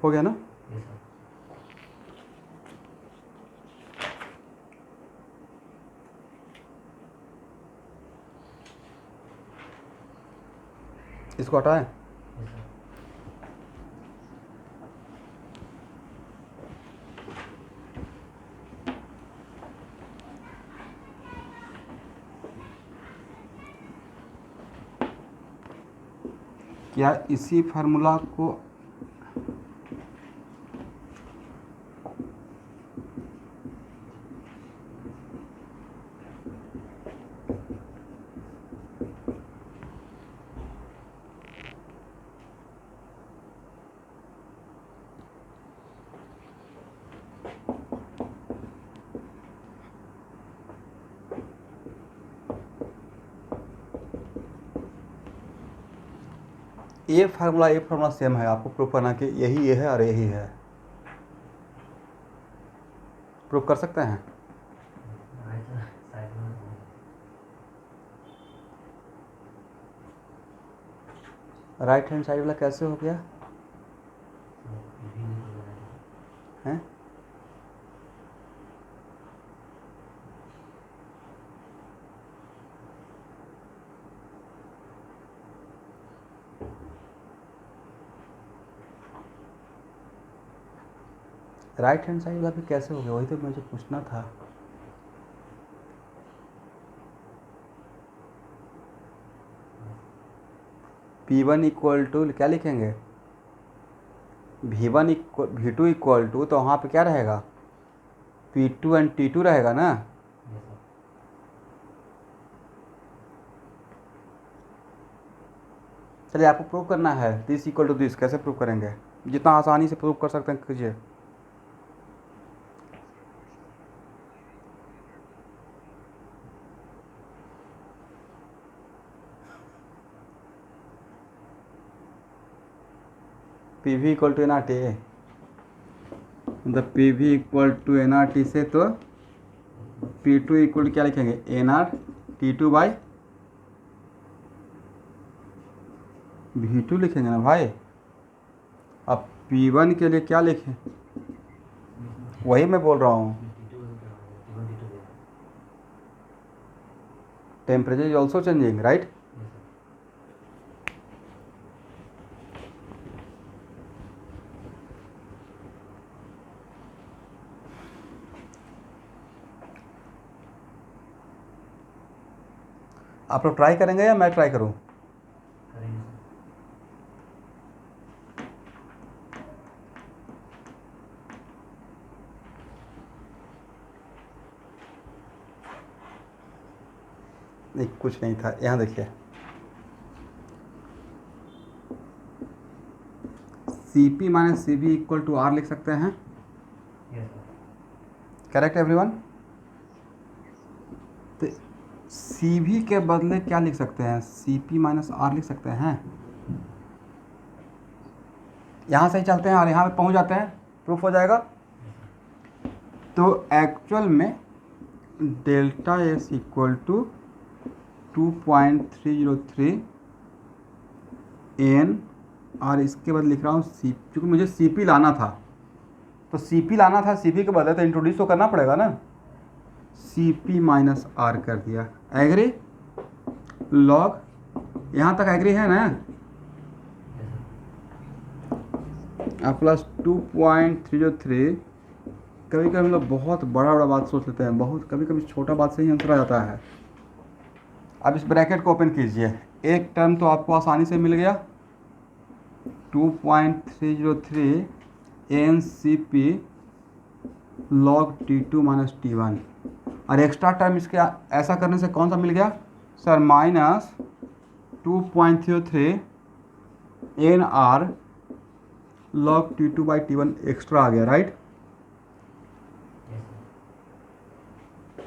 हो गया ना? इसको हटाएं। क्या इसी फार्मूला को ये फार्मूला सेम है, आपको प्रूफ करना कि यही ये है और यही है। प्रूफ कर सकते हैं? राइट हैंड साइड वाला कैसे हो गया है? राइट हैंड साइड वाला भी कैसे हो गया, वही तो मुझे पूछना था। P1 इक्वल टू क्या लिखेंगे, V1 V2 इक्वल टू, तो वहाँ पे क्या रहेगा, P2 एंड T2 रहेगा ना। चलिए आपको प्रूव करना है, दिस इक्वल टू दिस, कैसे प्रूव करेंगे? जितना आसानी से प्रूव कर सकते हैं कीजिए। P V equal to N R T, मतलब P V equal to N R T से तो P2 इक्वल क्या लिखेंगे, N R T2 by V2 लिखेंगे ना भाई। अब P1 के लिए क्या लिखें, वही मैं बोल रहा हूँ। Temperature is also changing, right? Yes, sir. आप लोग ट्राई करेंगे या मैं ट्राई करूं? करेंगे सर. नहीं, कुछ नहीं था। यहाँ देखिए, C P minus C B equal to R लिख सकते हैं। Yes, sir. Correct everyone? तो सी भी के बदले क्या लिख सकते हैं? सी पी माइनस आर लिख सकते हैं। यहाँ से ही चलते हैं और यहाँ पे पहुँच जाते हैं, प्रूफ हो जाएगा। तो एक्चुअल में delta S equal to 2.303 N, और इसके बाद लिख रहा हूँ सी, क्योंकि मुझे सी पी लाना था। तो सी पी लाना था, सी पी के बदले तो इंट्रोड्यूस तो करना पड़ेगा ना। सी पी माइनस आर कर दिया। एग्री? लॉग, यहाँ तक एग्री है ना? Yes, sir. अब प्लस 2.303। कभी कभी हम लोग बहुत बड़ा बड़ा बात सोच लेते हैं, बहुत कभी कभी छोटा बात से ही आंसर आ जाता है। अब इस ब्रैकेट को ओपन कीजिए, एक टर्म तो आपको आसानी से मिल गया, 2.303 N C P log T2 minus T1, और एक्स्ट्रा टर्म इसके ऐसा करने से कौन सा मिल गया sir? Minus 2.03 N R log T2 by T1 extra आ गया, राइट? Yes, sir.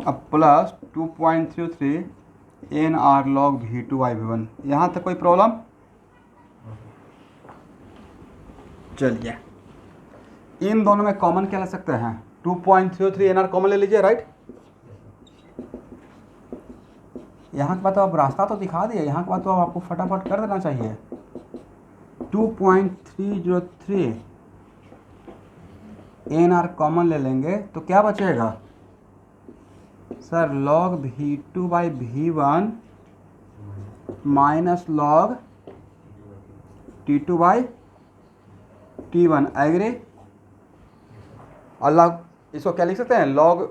अब plus 2.33 N R log V2 by V1। यहाँ तक कोई प्रॉब्लम? चलिए, इन दोनों में कॉमन क्या ले सकते हैं? 2.33 एन आर कॉमन ले लीजिए, राइट? यहाँ के बाद तो आप रास्ता तो दिखा दिए, यहाँ के बाद तो आपको फटाफट कर देना चाहिए। 2.303 एन आर कॉमन ले लेंगे तो क्या बचेगा sir? Log V2 by V1 minus log T2 by T1। Agree? और लॉग, इसको क्या लिख सकते हैं? Log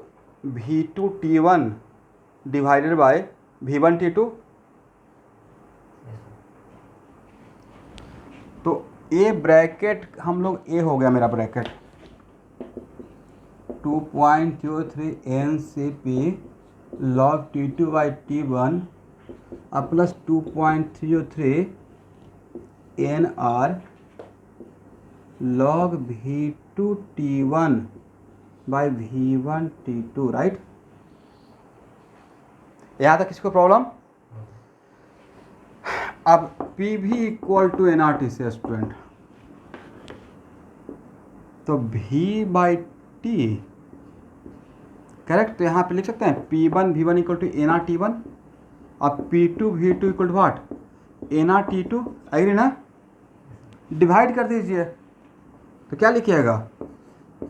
V2 T1 divided by V1 T2। Yes, sir. तो ए ब्रैकेट हम लोग, ए हो गया मेरा bracket 2.03 N C P log T2 by T1 अब plus 2.303 N R log V2 T1 by V1 T2, right? यहाँ तक किसी को प्रॉब्लम? अब पी भी equal to N R T से स्टूडेंट, तो V बाई टी करेक्ट। तो यहाँ पे लिख सकते हैं P1 V1 equal to N are T1, अब P2 V2 equal to what? N R T2। Agree ना? डिवाइड कर दीजिए तो क्या लिखिएगा?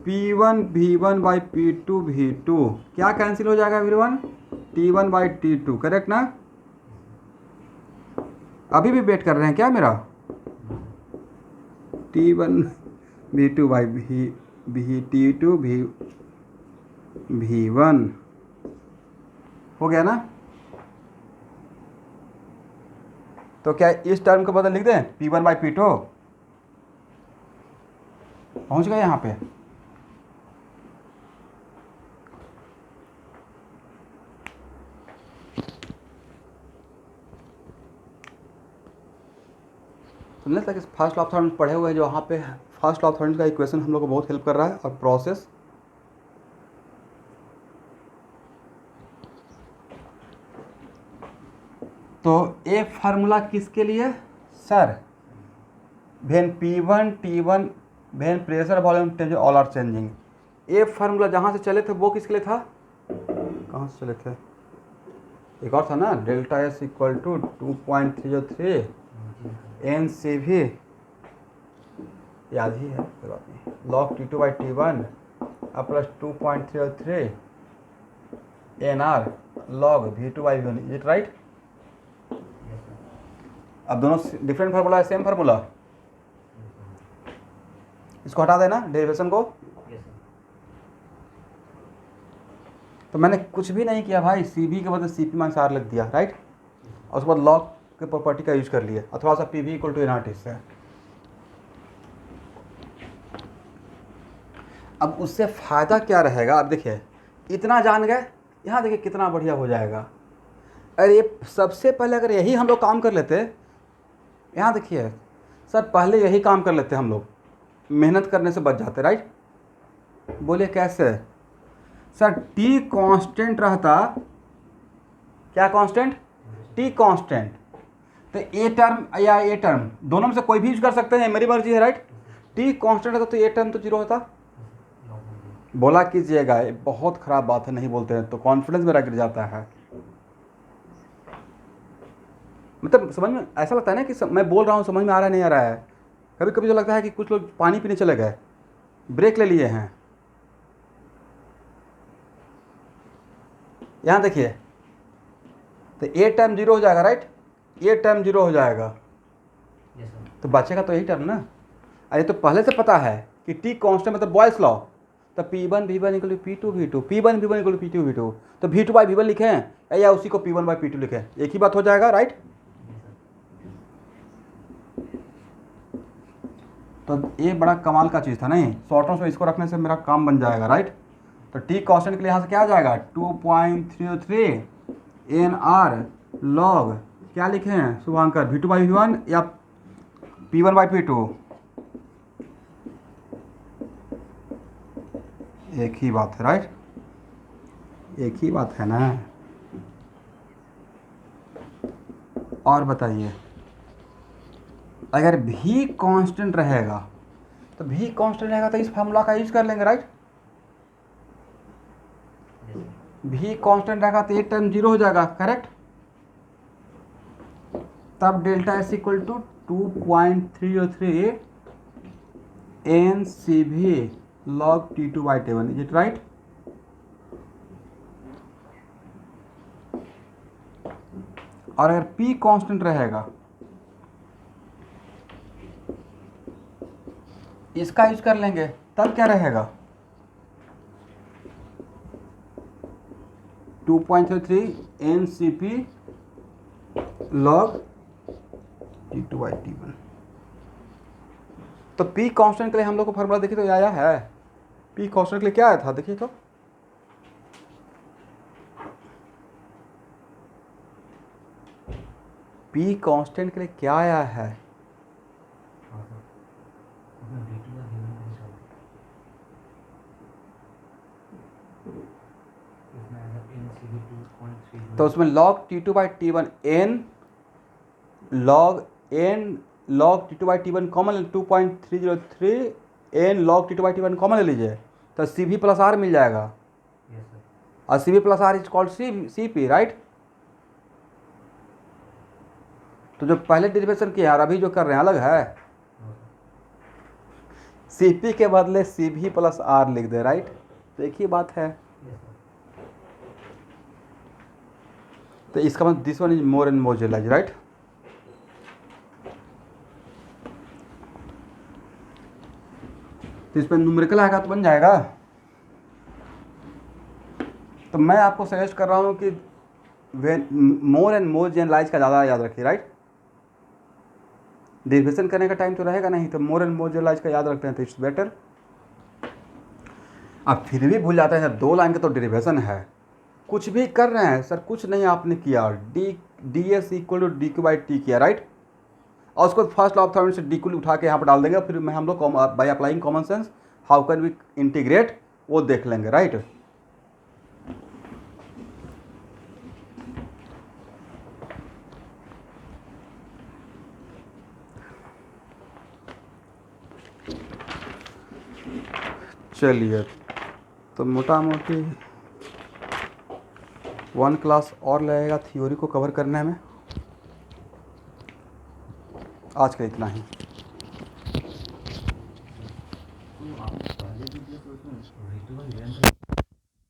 P1 V1 by P2 V2, क्या कैंसिल हो जाएगा V1? T1 by T2, correct ना? अभी भी वेट कर रहे हैं क्या मेरा? T1 V2 by T2 V1 हो गया ना? तो क्या इस टर्म को बदल लिख दें? P1 by P2। पहुंच गए यहाँ पे? सुनने तक इस फर्स्ट लॉ ऑफ थॉर्मेंस पढ़े हुए हैं, जो वहाँ पे फर्स्ट लॉ ऑफ थॉर्मेंस का इक्वेशन हम लोग को बहुत हेल्प कर रहा है, और प्रोसेस तो ए फार्मूला किसके लिए sir? When P1 T1 when pressure volume temperature all are changing. ए फार्मूला जहाँ से चले थे वो किसके लिए था? कहाँ से चले थे? एक और था ना, delta S equal to 2.303 N C भी, याद ही है, कोई बात नहीं, लॉग T2 बाई T1 अब plus 2.303 N R log V2/V1, is it right? Yes, sir. अब दोनों डिफरेंट फार्मूला है, सेम फार्मूला, इसको हटा देना डेरिवेशन को। Yes, sir. तो मैंने कुछ भी नहीं किया भाई, CV के बदले CP-R लिख दिया, राइट? और उसके बाद लॉग के प्रॉपर्टी का यूज कर लिया और थोड़ा सा PV = NRT से। अब उससे फ़ायदा क्या रहेगा? अब देखिए, इतना जान गए, यहाँ देखिए कितना बढ़िया हो जाएगा। अरे ये सबसे पहले अगर यही हम लोग काम कर लेते, यहाँ देखिए सर, पहले यही काम कर लेते हम लोग, मेहनत करने से बच जाते, राइट? बोलिए कैसे? सर T कांस्टेंट रहता, क्या कांस्टेंट? T constant. तो ए टर्म या ए टर्म दोनों में से कोई भी यूज कर सकते हैं, मेरी मर्जी है, राइट? T कांस्टेंट रहता तो ए टर्म तो 0 होता। Log 1. बोला कीजिएगा, ये बहुत ख़राब बात है, नहीं बोलते हैं तो कॉन्फिडेंस मेरा गिर जाता है। मतलब समझ में ऐसा लगता है ना कि मैं बोल रहा हूँ, समझ में आ रहा है नहीं आ रहा है। कभी कभी तो लगता है कि कुछ लोग पानी पीने चले गए, ब्रेक ले लिए हैं। यहाँ देखिए, तो ए टर्म 0 हो जाएगा, राइट? ए टर्म 0 हो जाएगा, Yes, sir. तो बचेगा तो यही टर्म ना। अरे तो पहले से पता है कि T कांस्टेंट मतलब बॉयस लॉ, तो P1/V1 = P2/V2, P1/V1 = P2/V2, तो V2/V1 लिखें या उसी को P1/P2 लिखें, एक ही बात हो जाएगा, राइट? तो ये बड़ा कमाल का चीज़ था, नहीं? शॉर्ट नोट्स में इसको रखने से मेरा काम बन जाएगा, राइट? तो T कांस्टेंट के लिए यहाँ से क्या आ जाएगा? 2.303 NR लॉग, क्या लिखे हैं शुभांकर? V2/V1 या P1/P2? एक ही बात है, राइट? एक ही बात है ना। और बताइए, अगर V कांस्टेंट रहेगा तो V कांस्टेंट रहेगा तो इस फार्मूला का यूज कर लेंगे, right? Yes, sir. V constant रहेगा तो ये टर्म 0 हो जाएगा, करेक्ट? तब delta S = 2.303 NCV log T2/T1, is it right? और अगर P कांस्टेंट रहेगा, इसका यूज कर लेंगे, तब क्या रहेगा? 2.33 NCP log T2/T1। तो P कांस्टेंट के लिए हम लोग को फार्मूला देखिए तो आया है। P कांस्टेंट के लिए क्या आया था, देखिए तो। P कांस्टेंट के लिए क्या आया है? हाँ, sir. उसमें V2/V1 को निकाल दिया. उसमें आएगा NCV 2.3. तो उसमें log T2/T1 log T2/T1 common 2.303 n log T2/T1 common ले लीजिए, तो CV+R मिल जाएगा। Yes, sir. और CV+R is called CP, right? तो जो पहले डेरिवेशन किया और अभी जो कर रहे हैं अलग है। No, sir. CP के बदले CV+R लिख दे, राइट? तो एक ही बात है। Yes, sir. तो इसका मतलब this one is more and more generalise, right? तो इस पर न्यूमेरिकल आएगा तो बन जाएगा। तो मैं आपको सजेस्ट कर रहा हूँ कि मोर एंड मोर जनरलाइज का ज़्यादा याद रखिए, राइट? डेरिवेशन करने का टाइम तो रहेगा नहीं, तो मोर एंड मोर जनरलाइज का याद रखते हैं तो इट्स बेटर। अब फिर भी भूल जाते हैं, 2 लाइन का तो डेरिवेशन है, कुछ भी कर रहे हैं सर, कुछ नहीं आपने किया, ds = dq/t किया, राइट? और उसको फर्स्ट लॉ ऑफ थर्मोडायनामिक्स से dq उठा के यहाँ पर डाल देंगे, फिर मैं हम लोग by applying common sense how can we integrate वो देख लेंगे, राइट? चलिए, तो मोटा मोटी 1 क्लास और लगेगा थ्योरी को कवर करने में। आज का इतना ही। तो आप पहले वीडियो तो उसमें V2/V1